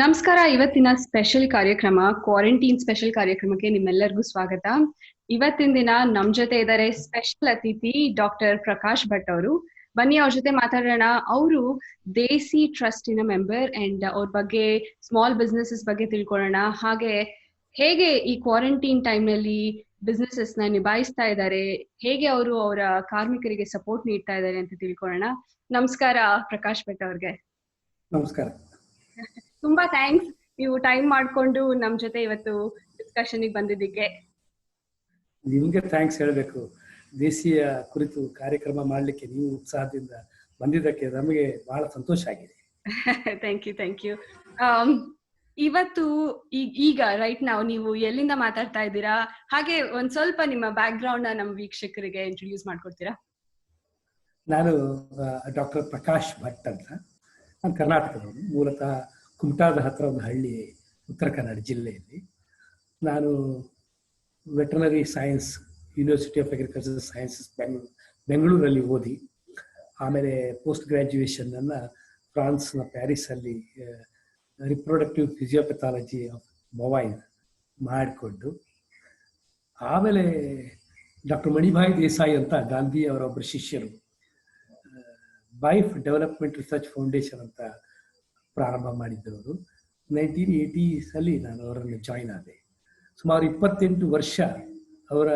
ನಮಸ್ಕಾರ. ಇವತ್ತಿನ ಸ್ಪೆಷಲ್ ಕಾರ್ಯಕ್ರಮ ಕ್ವಾರಂಟೈನ್ ಸ್ಪೆಷಲ್ ಕಾರ್ಯಕ್ರಮಕ್ಕೆ ನಿಮ್ಮೆಲ್ಲರಿಗೂ ಸ್ವಾಗತ. ಇವತ್ತಿನ ದಿನ ನಮ್ ಜೊತೆ ಇದ್ದಾರೆ ಸ್ಪೆಷಲ್ ಅತಿಥಿ ಡಾಕ್ಟರ್ ಪ್ರಕಾಶ್ ಭಟ್ ಅವರು. ಬನ್ನಿ ಅವ್ರ ಜೊತೆ ಮಾತಾಡೋಣ. ಅವರು ದೇಸಿ ಟ್ರಸ್ಟಿನ ಮೆಂಬರ್ ಅಂಡ್ ಅವ್ರ ಬಗ್ಗೆ ಸ್ಮಾಲ್ ಬಿಸ್ನೆಸಸ್ ಬಗ್ಗೆ ತಿಳ್ಕೊಳ್ಳೋಣ. ಹಾಗೆ ಹೇಗೆ ಈ ಕ್ವಾರಂಟೈನ್ ಟೈಮ್ ನಲ್ಲಿ ಬಿಸ್ನೆಸಸ್ ನ ನಿಭಾಯಿಸ್ತಾ ಇದ್ದಾರೆ, ಹೇಗೆ ಅವರು ಅವರ ಕಾರ್ಮಿಕರಿಗೆ ಸಪೋರ್ಟ್ ನೀಡ್ತಾ ಇದ್ದಾರೆ ಅಂತ ತಿಳ್ಕೊಳ್ಳೋಣ. ನಮಸ್ಕಾರ ಪ್ರಕಾಶ್ ಭಟ್ ಅವ್ರಿಗೆ. ನಮಸ್ಕಾರ. ತುಂಬಾ ಥ್ಯಾಂಕ್ಸ್ ನೀವು ಟೈಮ್ ಮಾಡ್ಕೊಂಡು ನಮ್ ಜೊತೆ ಇವತ್ತು ಡಿಸ್ಕಷನ್ ಬಂದಿದ್ದಕ್ಕೆ. ನಿಮ್ಗೆ ಥ್ಯಾಂಕ್ಸ್ ಹೇಳಬೇಕು. ದೇಸಿಯ ಕುರಿತು ಕಾರ್ಯಕ್ರಮ ಮಾಡ್ಲಿಕ್ಕೆ ನೀವು ಉತ್ಸಾಹದಿಂದ ಬಂದಿದ್ದಕ್ಕೆ ನಮಗೆ ಬಹಳ ಸಂತೋಷ ಆಗಿದೆ. Thank you. ಇವತ್ತು ಈಗ ರೈಟ್ ನಾವು ನೀವು ಎಲ್ಲಿಂದ ಮಾತಾಡ್ತಾ ಇದ್ದೀರಾ, ಹಾಗೆ ಒಂದ್ ಸ್ವಲ್ಪ ನಿಮ್ಮ ಬ್ಯಾಕ್ ಗ್ರೌಂಡ್ ನಮ್ಮ ವೀಕ್ಷಕರಿಗೆ ಇಂಟ್ರೊಡ್ಯೂಸ್ ಮಾಡ್ಕೊಡ್ತೀರಾ? ನಾನು ಡಾಕ್ಟರ್ ಪ್ರಕಾಶ್ ಭಟ್ ಅಂತ. ನಾನು ಕರ್ನಾಟಕದವನು. ಮೂಲತಃ ಕುಮಟಾದ ಹತ್ರ ಒಂದು ಹಳ್ಳಿ, ಉತ್ತರ ಕನ್ನಡ ಜಿಲ್ಲೆಯಲ್ಲಿ. ನಾನು veterinary science, university of agriculture sciences ಬೆಂಗಳೂರಲ್ಲಿ ಓದಿ, ಆಮೇಲೆ ಪೋಸ್ಟ್ ಗ್ರ್ಯಾಜುಯೇಷನನ್ನು ಫ್ರಾನ್ಸ್ನ ಪ್ಯಾರಿಸಲ್ಲಿ ರಿಪ್ರೊಡಕ್ಟಿವ್ ಫಿಸಿಯೋಪೆಥಾಲಜಿ ಆಫ್ ಮೊಬೈಲ್ ಮಾಡಿಕೊಂಡು, ಆಮೇಲೆ ಡಾಕ್ಟರ್ ಮಣಿಭಾಯಿ ದೇಸಾಯಿ ಅಂತ ಗಾಂಧಿ ಅವರೊಬ್ಬರು ಶಿಷ್ಯರು ಬೈಫ್ ಡೆವಲಪ್ಮೆಂಟ್ ರಿಸರ್ಚ್ ಫೌಂಡೇಶನ್ ಅಂತ ಪ್ರಾರಂಭ ಮಾಡಿದ್ದವರು. 1980 ನಾನು ಅವರನ್ನು ಜಾಯಿನ್ ಆದೆ. ಸುಮಾರು 28 ವರ್ಷ ಅವರ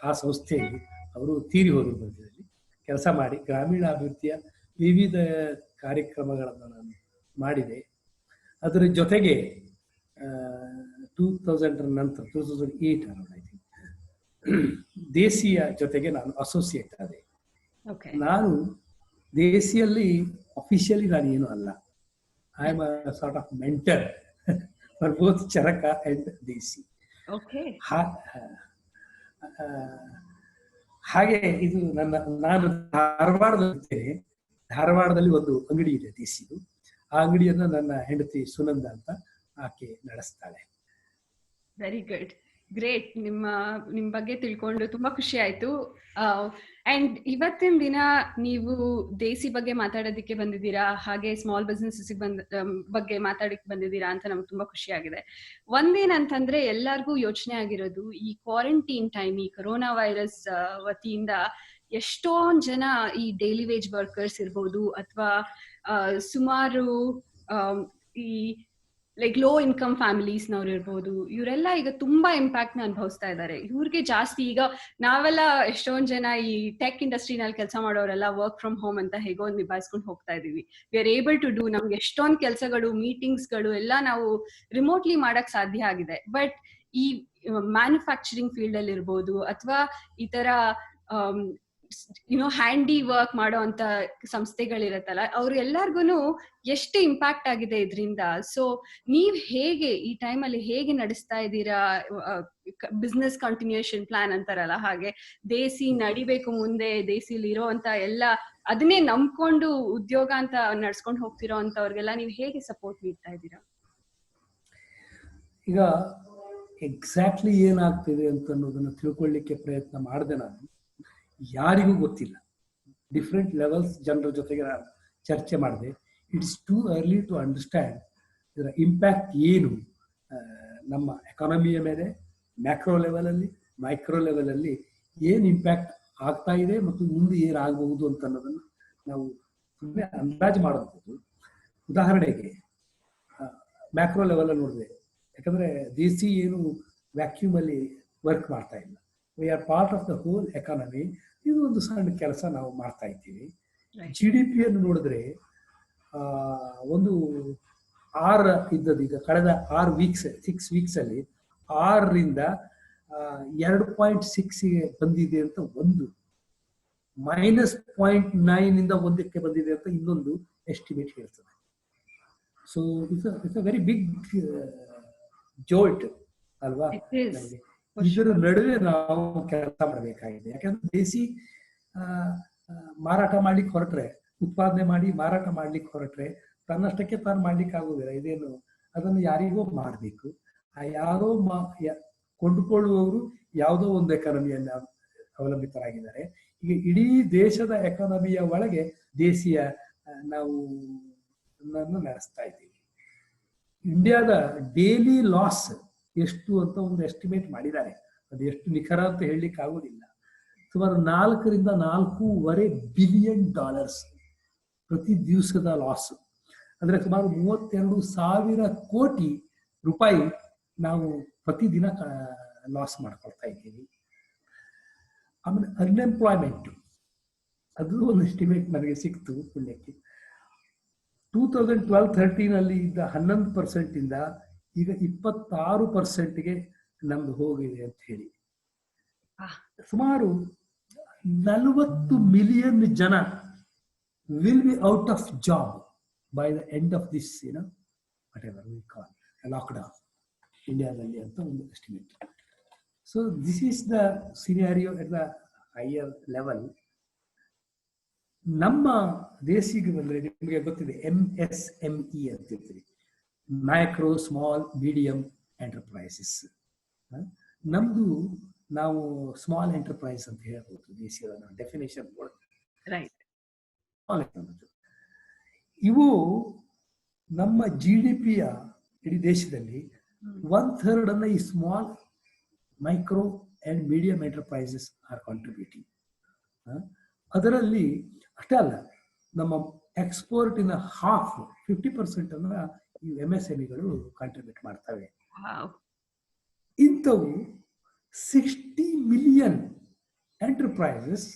ಆ ಸಂಸ್ಥೆಯಲ್ಲಿ ಅವರು ತೀರಿ ಹೋದರು ಮಧ್ಯದಲ್ಲಿ ಕೆಲಸ ಮಾಡಿ ಗ್ರಾಮೀಣಾಭಿವೃದ್ಧಿಯ ವಿವಿಧ ಕಾರ್ಯಕ್ರಮಗಳನ್ನು ನಾನು ಮಾಡಿದೆ. ಅದರ ಜೊತೆಗೆ 2000 ನಂತರ 2008 ಐ ಥಿಂಕ್ ದೇಸಿಯ ಜೊತೆಗೆ ನಾನು ಅಸೋಸಿಯೇಟ್ ಆದೆ. ನಾನು ದೇಸಿಯಲ್ಲಿ ಅಫಿಷಿಯಲಿ ನಾನು ಏನು ಅಲ್ಲ. I am a sort of mentor for both Charaka and Desi. ಹಾಗೆ ಇದು ನಾನು ಧಾರವಾಡದಲ್ಲಿ ಒಂದು ಅಂಗಡಿ ಇದೆ ದೇಸಿದು. ಆ ಅಂಗಡಿಯನ್ನು ನನ್ನ ಹೆಂಡತಿ ಸುನಂದ ಅಂತ ಆಕೆ ನಡೆಸ್ತಾಳೆ. Very good, great. ನಿಮ್ ಬಗ್ಗೆ ತಿಳ್ಕೊಂಡು ತುಂಬಾ ಖುಷಿ ಆಯ್ತು. ಅಂಡ್ ಇವತ್ತಿನ ದಿನ ನೀವು ದೇಸಿ ಬಗ್ಗೆ ಮಾತಾಡೋದಕ್ಕೆ ಬಂದಿದ್ದೀರಾ, ಹಾಗೆ ಸ್ಮಾಲ್ ಬಿಸ್ನೆಸ್ ಬಗ್ಗೆ ಮಾತಾಡಕ್ಕೆ ಬಂದಿದ್ದೀರಾ ಅಂತ ನಮ್ಗೆ ತುಂಬಾ ಖುಷಿ ಆಗಿದೆ. ಒಂದೇನಂತಂದ್ರೆ ಎಲ್ಲರಿಗೂ ಯೋಚನೆ ಆಗಿರೋದು, ಈ ಕ್ವಾರಂಟೈನ್ ಟೈಮ್, ಈ ಕೊರೋನಾ ವೈರಸ್ ವತಿಯಿಂದ ಎಷ್ಟೊಂದ್ ಜನ ಈ ಡೈಲಿ ವೇಜ್ ವರ್ಕರ್ಸ್ ಇರ್ಬೋದು, ಅಥವಾ ಸುಮಾರು ಈ ಲೈಕ್ ಲೋ ಇನ್ಕಮ್ ಫ್ಯಾಮಿಲೀಸ್ ನವ್ರು ಇರ್ಬೋದು, ಇವರೆಲ್ಲ ಈಗ ತುಂಬಾ ಇಂಪ್ಯಾಕ್ಟ್ ನ ಅನುಭವಿಸ್ತಾ ಇದ್ದಾರೆ. ಇವ್ರಿಗೆ ಜಾಸ್ತಿ ಈಗ ನಾವೆಲ್ಲ ಎಷ್ಟೊಂದ್ ಜನ ಈ ಟೆಕ್ ಇಂಡಸ್ಟ್ರಿನಲ್ಲಿ ಕೆಲಸ ಮಾಡೋರೆಲ್ಲ ವರ್ಕ್ ಫ್ರಮ್ ಹೋಮ್ ಅಂತ ಹೇಗೋ ನಿಭಾಯಿಸ್ಕೊಂಡು ಹೋಗ್ತಾ ಇದೀವಿ. We are able to do, ನಮ್ಗೆ ಎಷ್ಟೊಂದ್ ಕೆಲಸಗಳು, ಮೀಟಿಂಗ್ಸ್ಗಳು ಎಲ್ಲ ನಾವು ರಿಮೋಟ್ಲಿ ಮಾಡಕ್ ಸಾಧ್ಯ ಆಗಿದೆ. ಬಟ್ ಈ ಮ್ಯಾನುಫ್ಯಾಕ್ಚರಿಂಗ್ ಫೀಲ್ಡ್ ಅಲ್ಲಿ ಇರ್ಬೋದು, ಅಥವಾ ಈ ತರ ಹ್ಯಾಂಡಿ ವರ್ಕ್ ಮಾಡೋ ಅಂತ ಸಂಸ್ಥೆಗಳಿರತ್ತಲ್ಲ, ಅವ್ರು ಎಲ್ಲಾರ್ಗು ಎಷ್ಟು ಇಂಪ್ಯಾಕ್ಟ್ ಆಗಿದೆ ಇದರಿಂದ. ಸೊ ನೀವ್ ಹೇಗೆ ಈ ಟೈಮ್ ಅಲ್ಲಿ ಹೇಗೆ ನಡೆಸ್ತಾ ಇದ್ದೀರಾ? ಬಿಸ್ನೆಸ್ ಕಂಟಿನ್ಯೂಯೇಷನ್ ಪ್ಲಾನ್ ಅಂತಾರಲ್ಲ, ಹಾಗೆ ದೇಸಿ ನಡಿಬೇಕು ಮುಂದೆ, ದೇಸಿಲಿ ಇರೋ ಅಂತ ಎಲ್ಲ ಅದನ್ನೇ ನಂಬ್ಕೊಂಡು ಉದ್ಯೋಗ ಅಂತ ನಡ್ಸ್ಕೊಂಡು ಹೋಗ್ತಿರೋ ಅಂತವ್ರಿಗೆಲ್ಲ ನೀವು ಹೇಗೆ ಸಪೋರ್ಟ್ ನೀಡ್ತಾ ಇದ್ದೀರಾ? ಈಗ ಎಕ್ಸಾಕ್ಟ್ಲಿ ಏನಾಗ್ತಿದೆ ಅಂತ ಅನ್ನೋದನ್ನ ತಿಳ್ಕೊಳ್ಳಿಕ್ಕೆ ಪ್ರಯತ್ನ ಮಾಡಿದೆ. ನಾನು ಯಾರಿಗೂ ಗೊತ್ತಿಲ್ಲ. ಡಿಫ್ರೆಂಟ್ ಲೆವೆಲ್ಸ್ ಜನರ ಜೊತೆಗೆ ನಾನು ಚರ್ಚೆ ಮಾಡಿದೆ. It's too early to understand ಇದರ ಇಂಪ್ಯಾಕ್ಟ್ ಏನು ನಮ್ಮ ಎಕಾನಮಿಯ ಮೇಲೆ, ಮ್ಯಾಕ್ರೋ ಲೆವೆಲಲ್ಲಿ, ಮೈಕ್ರೋ ಲೆವೆಲಲ್ಲಿ ಏನು ಇಂಪ್ಯಾಕ್ಟ್ ಆಗ್ತಾ ಇದೆ ಮತ್ತು ಮುಂದೆ ಏನಾಗಬಹುದು ಅಂತ ಅನ್ನೋದನ್ನು ನಾವು ಸುಮ್ಮನೆ ಅಂದಾಜು ಮಾಡಬಹುದು. ಉದಾಹರಣೆಗೆ ಮ್ಯಾಕ್ರೋ ಲೆವೆಲಲ್ಲಿ ನೋಡಿದೆ, ಯಾಕಂದರೆ ದೇಸಿ ಏನು ವ್ಯಾಕ್ಯೂಮ್ ಅಲ್ಲಿ ವರ್ಕ್ ಮಾಡ್ತಾ ಇಲ್ಲ. We are part of the whole economy. ಇದು ಒಂದು ಸಣ್ಣ ಕೆಲಸ ನಾವು ಮಾಡ್ತಾ ಇದ್ದೀವಿ. GDP ಯನ್ನು ನೋಡಿದ್ರೆ ಒಂದು 6 ಇದ್ದದ್ದು ಈಗ ಕಳೆದ 6 ವೀಕ್ಸ್ ಅಲ್ಲಿ 6ರಿಂದ 2.6ಗೆ ಬಂದಿದೆ ಅಂತ ಒಂದು, -0.9 ಇಂದ 1ಕ್ಕೆ ಬಂದಿದೆ ಅಂತ ಇನ್ನೊಂದು ಎಸ್ಟಿಮೇಟ್ ಹೇಳ್ತದೆ. So it's a very big jolt ಅಲ್ವಾ? ಇದರ ನಡುವೆ ನಾವು ಕೆಲಸ ಮಾಡಬೇಕಾಗಿದೆ. ಯಾಕಂದ್ರೆ ದೇಸಿ ಮಾರಾಟ ಮಾಡ್ಲಿಕ್ಕೆ ಹೊರಟ್ರೆ, ಉತ್ಪಾದನೆ ಮಾಡಿ ಮಾರಾಟ ಮಾಡ್ಲಿಕ್ಕೆ ಹೊರಟ್ರೆ ತನ್ನಷ್ಟಕ್ಕೆ ತಾನು ಮಾಡ್ಲಿಕ್ಕೆ ಆಗುದಿಲ್ಲ. ಇದೇನು ಅದನ್ನು ಯಾರಿಗೋ ಮಾಡಬೇಕು. ಆ ಯಾರೋ ಕೊಂಡುಕೊಳ್ಳುವವರು ಯಾವುದೋ ಒಂದು ಎಕಾನಮಿಯಲ್ಲಿ ಅವಲಂಬಿತರಾಗಿದ್ದಾರೆ. ಈಗ ಇಡೀ ದೇಶದ ಎಕಾನಮಿಯ ಒಳಗೆ ದೇಸಿಯ ನಾವು ನಡೆಸ್ತಾ ಇದ್ದೀವಿ. ಇಂಡಿಯಾದ ಡೈಲಿ ಲಾಸ್ ಎಷ್ಟು ಅಂತ ಒಂದು ಎಸ್ಟಿಮೇಟ್ ಮಾಡಿದ್ದಾರೆ. ಅದು ಎಷ್ಟು ನಿಖರ ಅಂತ ಹೇಳಲಿಕ್ಕೆ ಆಗೋದಿಲ್ಲ. ಸುಮಾರು 4 ರಿಂದ 4.5 ಬಿಲಿಯನ್ ಡಾಲರ್ಸ್ ಪ್ರತಿ ದಿವಸದ ಲಾಸ್. ಅಂದ್ರೆ ಸುಮಾರು 32,000 ಕೋಟಿ ರೂಪಾಯಿ ನಾವು ಪ್ರತಿದಿನ ಲಾಸ್ ಮಾಡ್ಕೊಳ್ತಾ ಇದ್ದೀವಿ. ಆಮೇಲೆ ಅನ್ಎಂಪ್ಲಾಯ್ಮೆಂಟ್, ಅದು ಒಂದು ಎಸ್ಟಿಮೇಟ್ ನನಗೆ ಸಿಕ್ತು ಪುಣ್ಯಕ್ಕೆ. 2012-13 ಇದ್ದ 11% ಇಂದ ಈಗ 26%ಗೆ ನಮ್ದು ಹೋಗಿದೆ ಅಂತ ಹೇಳಿ. ಸುಮಾರು 40 ಮಿಲಿಯನ್ ಜನ will be out of job by the end of this whatever we call lockdown ಇಂಡಿಯಾದಲ್ಲಿ ಅಂತ ಒಂದು estimate. So this is the scenario at the higher level. ನಮ್ಮ ದೇಶಿಗೆ ಬಂದರೆ ನಿಮಗೆ ಗೊತ್ತಿದೆ MSME ಅಂತ ಹೇಳ್ತೀವಿ, ಮೈಕ್ರೋ ಸ್ಮಾಲ್ ಮೀಡಿಯಂ ಎಂಟರ್ಪ್ರೈಸಸ್. ನಮ್ದು ನಾವು ಸ್ಮಾಲ್ ಎಂಟರ್ಪ್ರೈಸ್ ಅಂತ ಹೇಳ್ಬೋದು ದೇಶದ ಡೆಫಿನೇಷನ್. ಇವು ನಮ್ಮ GDPಯ ಇಡೀ ದೇಶದಲ್ಲಿ 1/3 ಈ small micro and medium enterprises R contributing. ಅದರಲ್ಲಿ ಅಷ್ಟೇ ಅಲ್ಲ, ನಮ್ಮ ಎಕ್ಸ್ಪೋರ್ಟಿನ 50% ಅನ್ನ ಈ MSMEಗಳು ಕಾಂಟ್ರಿಬ್ಯೂಟ್ ಮಾಡ್ತವೆ. ಇಂಥವು 60 million enterprises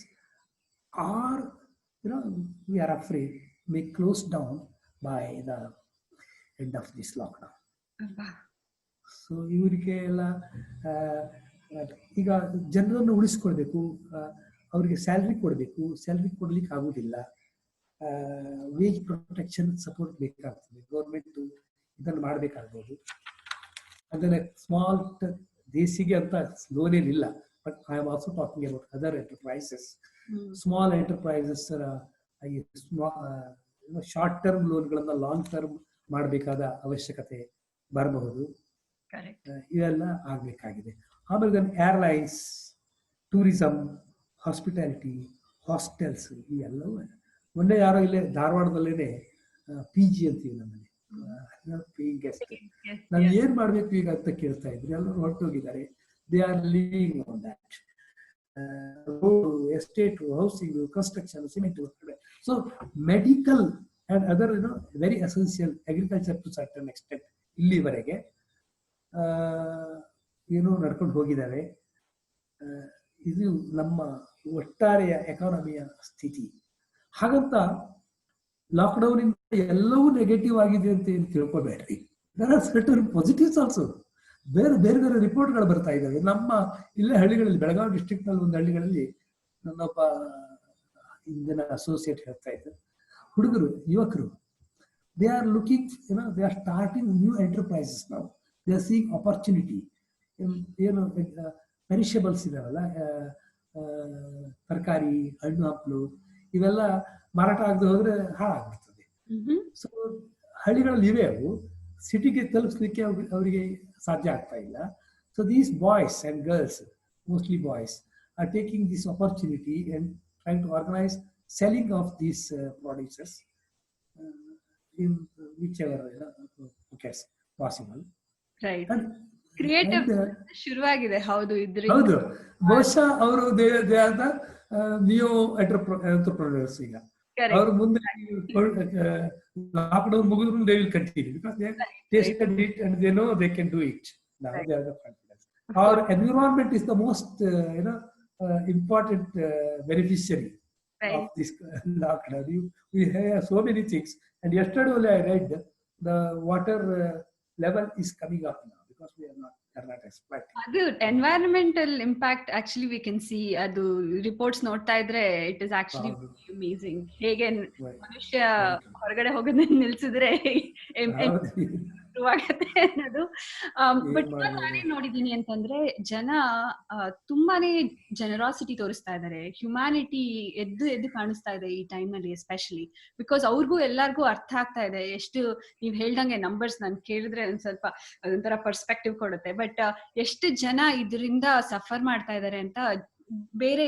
are we are afraid may close down by the end of this lockdown. So ಇವರಿಗೆ ಎಲ್ಲ ಈಗ ಜನರನ್ನು ಉಳಿಸ್ಕೊಳ್ಬೇಕು, ಅವರಿಗೆ ಸ್ಯಾಲ್ರಿ ಕೊಡಬೇಕು. ಸ್ಯಾಲ್ರಿ ಕೊಡ್ಲಿಕ್ಕೆ ಆಗುದಿಲ್ಲ. ವೇಜ್ ಪ್ರೊಟೆಕ್ಷನ್ ಸಪೋರ್ಟ್ ಬೇಕಾಗ್ತದೆ. ಗೌರ್ಮೆಂಟ್ ಇದನ್ನು ಮಾಡಬೇಕಾಗ್ಬೋದು. ಅಂದರೆ ಸ್ಮಾಲ್ ದೇಶಿಗೆ ಅಂತ ಲೋನ್ ಏನಿಲ್ಲ, but I am also talking about other enterprises. Small enterprises short term ಲೋನ್ಗಳನ್ನ ಲಾಂಗ್ ಟರ್ಮ್ ಮಾಡಬೇಕಾದ ಅವಶ್ಯಕತೆ ಬರಬಹುದು. ಇವೆಲ್ಲ ಆಗ್ಬೇಕಾಗಿದೆ. ಆಮೇಲೆ ಏರ್ಲೈನ್ಸ್, ಟೂರಿಸಂ, ಹಾಸ್ಪಿಟಾಲಿಟಿ, ಹಾಸ್ಟೆಲ್ಸ್ ಇವೆಲ್ಲವೂ. ಮೊನ್ನೆ ಯಾರೋ ಇಲ್ಲೇ ಧಾರವಾಡದಲ್ಲೇನೆ PG ಅಂತೀವಿ ನಮ್ಮಲ್ಲಿ, ಪೇಯಿಂಗ್ ಗೆಸ್ಟ್. ನಾವು ಏನ್ ಮಾಡ್ಬೇಕು ಈಗ ಅಂತ ಕೇಳ್ತಾ ಇದ್ರು. ಎಲ್ಲರೂ ಹೊರಟೋಗಿದ್ದಾರೆ. They are living on that. Estate, housing, construction, cement. So medical and other very essential, agriculture to certain extent ಇಲ್ಲಿವರೆಗೆ ಏನೋ ನಡ್ಕೊಂಡು ಹೋಗಿದ್ದಾರೆ. ಇದು ನಮ್ಮ ಒಟ್ಟಾರೆಯ ಎಕಾನಮಿಯ ಸ್ಥಿತಿ. ಹಾಗಂತ ಲಾಕ್ಡೌನ್ ಇಂದ ಎಲ್ಲವೂ ನೆಗೆಟಿವ್ ಆಗಿದೆ ಅಂತ ಏನು ತಿಳ್ಕೊಬೇಡ್ರಿ. There are certain positives also. ಬೇರೆ ಬೇರೆ ಬೇರೆ ರಿಪೋರ್ಟ್ಗಳು ಬರ್ತಾ ಇದ್ದಾವೆ. ನಮ್ಮ ಇಲ್ಲೇ ಹಳ್ಳಿಗಳಲ್ಲಿ, ಬೆಳಗಾವಿ ಡಿಸ್ಟ್ರಿಕ್ಟ್ ನಲ್ಲಿ ಒಂದು ಹಳ್ಳಿಗಳಲ್ಲಿ ನನ್ನೊಬ್ಬ ಇಂದಿನ ಅಸೋಸಿಯೇಟ್ ಹೇಳ್ತಾ ಇದ್ದರು, ಹುಡುಗರು, ಯುವಕರು, they are looking, they are starting new enterprises. ನಾವು ದೇ ಆರ್ ಸೀಯಿಂಗ್ ಆಪರ್ಚುನಿಟಿ. ಏನು ಪೆರಿಷಬಲ್ಸ್ ಇದಾವಲ್ಲ, ತರಕಾರಿ, ಹಣ್ಣು ಹಂಪಲು, ಇವೆಲ್ಲ ಮಾರಾಟ ಆಗದೆ ಹೋದ್ರೆ ಹಾಳಾಗ್ಬಿಡ್ತದೆ. ಸೊ ಹಳ್ಳಿಗಳಲ್ಲಿ ಇವೆ, ಅವು ಸಿಟಿಗೆ ತಲುಪಿಸ್ಲಿಕ್ಕೆ ಅವರಿಗೆ ಸಾಧ್ಯ ಆಗ್ತಾ ಇಲ್ಲ. So these boys and girls, mostly boys, are taking this opportunity and trying to organise selling of these products in whichever pockets possible. Right. Creative ಶುರುವಾಗಿದೆ. ಹೌದು, ಇದ್ರಿಂದ ಹೌದು. ಬಹುಶಃ ಅವರು they are the new entrepreneurs. ಈಗ ಅವರು ಮುಂದೆ ಲಾಕ್ಡೌನ್ ಮುಗಿದ್ರು they will continue because they tasted it and they know they can do it. Now they have the confidence. Our environment is the most important beneficiary of this lockdown. We have so many things, and yesterday only I read the water level is coming up now because we are not exploiting. ಅದು environmental impact actually we can see. ಅದು reports ನೋಡ್ತಾ ಇದ್ರೆ it is actually amazing. ಹೇಗೆ ಮನುಷ್ಯ ಹೊರಗಡೆ ಹೋಗೋದನ್ನ ನಿಲ್ಸಿದ್ರೆ ಶುರುವಾಗತ್ತೆ ಅನ್ನೋದು. But ನಾನೇ ನೋಡಿದೀನಿ ಅಂತಂದ್ರೆ ಜನ ತುಂಬಾನೇ ಜನರಾಸಿಟಿ ತೋರಿಸ್ತಾ ಇದ್ದಾರೆ. ಹ್ಯುಮ್ಯಾನಿಟಿ ಎದ್ದು ಕಾಣಿಸ್ತಾ ಇದೆ ಈ ಟೈಮ್ ನಲ್ಲಿ, ಎಸ್ಪೆಷಲಿ ಬಿಕಾಸ್ ಅವ್ರಿಗೂ ಎಲ್ಲಾರ್ಗೂ ಅರ್ಥ ಆಗ್ತಾ ಇದೆ. ಎಷ್ಟು ನೀವ್ ಹೇಳ್ದಂಗೆ ನಂಬರ್ಸ್ ನಾನು ಕೇಳಿದ್ರೆ ಒಂದ್ ಸ್ವಲ್ಪ ಅದೊಂಥರ ಪರ್ಸ್ಪೆಕ್ಟಿವ್ ಕೊಡುತ್ತೆ. ಬಟ್ ಎಷ್ಟು ಜನ ಇದರಿಂದ ಸಫರ್ ಮಾಡ್ತಾ ಇದ್ದಾರೆ ಅಂತ ಬೇರೆ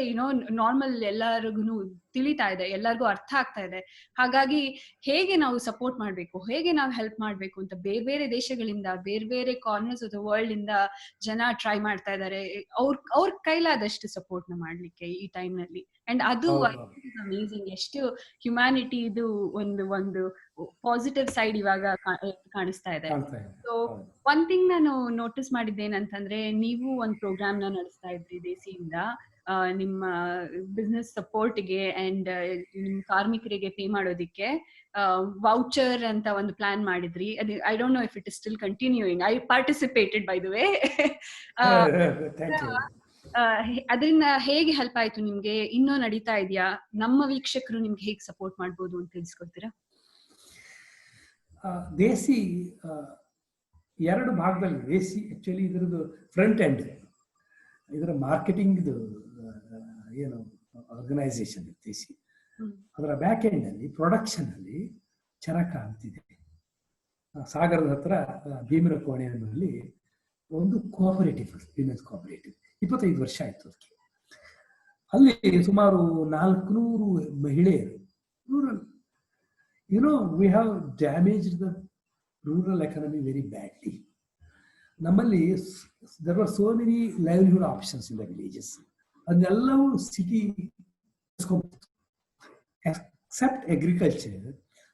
ನಾರ್ಮಲ್ ಎಲ್ಲರಿಗೂ ತಿಳಿತಾ ಇದೆ, ಎಲ್ಲರಿಗೂ ಅರ್ಥ ಆಗ್ತಾ ಇದೆ. ಹಾಗಾಗಿ ಹೇಗೆ ನಾವು ಸಪೋರ್ಟ್ ಮಾಡ್ಬೇಕು, ಹೇಗೆ ನಾವು ಹೆಲ್ಪ್ ಮಾಡ್ಬೇಕು ಅಂತ ಬೇರೆ ಬೇರೆ ದೇಶಗಳಿಂದ, ಬೇರೆ ಬೇರೆ ಕಾರ್ನರ್ಸ್ ಆಫ್ ದ ವರ್ಲ್ಡ್ ಇಂದ ಜನ ಟ್ರೈ ಮಾಡ್ತಾ ಇದ್ದಾರೆ ಅವ್ರ ಕೈಲಾದಷ್ಟು ಸಪೋರ್ಟ್ ನ ಮಾಡ್ಲಿಕ್ಕೆ ಈ ಟೈಮ್ ನಲ್ಲಿ. ಅಂಡ್ ಅದು ಅಮೇಸಿಂಗ್, ಎಷ್ಟು ಹ್ಯುಮ್ಯಾನಿಟಿ ಇದು ಒಂದು ಪಾಸಿಟಿವ್ ಸೈಡ್ ಇವಾಗ ಕಾಣಿಸ್ತಾ ಇದೆ. ಸೊ ಒನ್ ಥಿಂಗ್ ನಾನು ನೋಟಿಸ್ ಮಾಡಿದ್ದೇನಂತಂದ್ರೆ, ನೀವು ಒಂದು ಪ್ರೋಗ್ರಾಮ್ ನ ನಡೆಸ್ತಾ ಇದ್ರಿ ದೇಸಿಯಿಂದ, ನಿಮ್ಮ ಬಿಸ್ನೆಸ್ ಸಪೋರ್ಟ್ಗೆ ಅಂಡ್ ನಿಮ್ ಕಾರ್ಮಿಕರಿಗೆ ಪೇ ಮಾಡೋದಿಕ್ಕೆ ವೌಚರ್ ಅಂತ ಒಂದು ಪ್ಲಾನ್ ಮಾಡಿದ್ರಿ. I don't know if it is still continuing. I participated by the way. ಅದರಿಂದ ಹೇಗೆ ಹೆಲ್ಪ್ ಆಯ್ತು ನಿಮ್ಗೆ? ಇನ್ನೂ ನಡೀತಾ ಇದೆಯಾ? ನಮ್ಮ ವೀಕ್ಷಕರು ನಿಮ್ಗೆ ಹೇಗೆ ಸಪೋರ್ಟ್ ಮಾಡ್ಬೋದು ಅಂತ ತಿಳಿಸ್ಕೊಡ್ತೀರಾ? ದೇಸಿ ಎರಡು ಭಾಗದಲ್ಲಿ. ದೇಸಿ ಆಕ್ಚುಲಿ ಇದರದ್ದು ಫ್ರಂಟ್ ಎಂಡ್, ಇದರ ಮಾರ್ಕೆಟಿಂಗ್ ಏನು ಆರ್ಗನೈಸೇಷನ್ ದೇಸಿ, ಅದರ ಬ್ಯಾಕ್ ಎಂಡ್ ಅಲ್ಲಿ ಪ್ರೊಡಕ್ಷನ್ ಅಲ್ಲಿ ಚರಕ ಅಂತಿದೆ. ಸಾಗರದ ಹತ್ರ ಭೀಮರ ಕೋಣೆಯಲ್ಲಿ ಒಂದು ಕೋಆಪರೇಟಿವ್, ವಿಮೆನ್ಸ್ ಕೋಆಪರೇಟಿವ್, 25 ವರ್ಷ ಆಯ್ತು ಅದಕ್ಕೆ. ಅಲ್ಲಿ ಸುಮಾರು 400 ಮಹಿಳೆಯರು. Rural, we have damaged the rural economy very badly. ನಮ್ಮಲ್ಲಿ there were so many livelihood options in the villages. ಅದೆಲ್ಲವೂ ಸಿಟಿ ಎಕ್ಸೆಪ್ಟ್ ಅಗ್ರಿಕಲ್ಚರ್,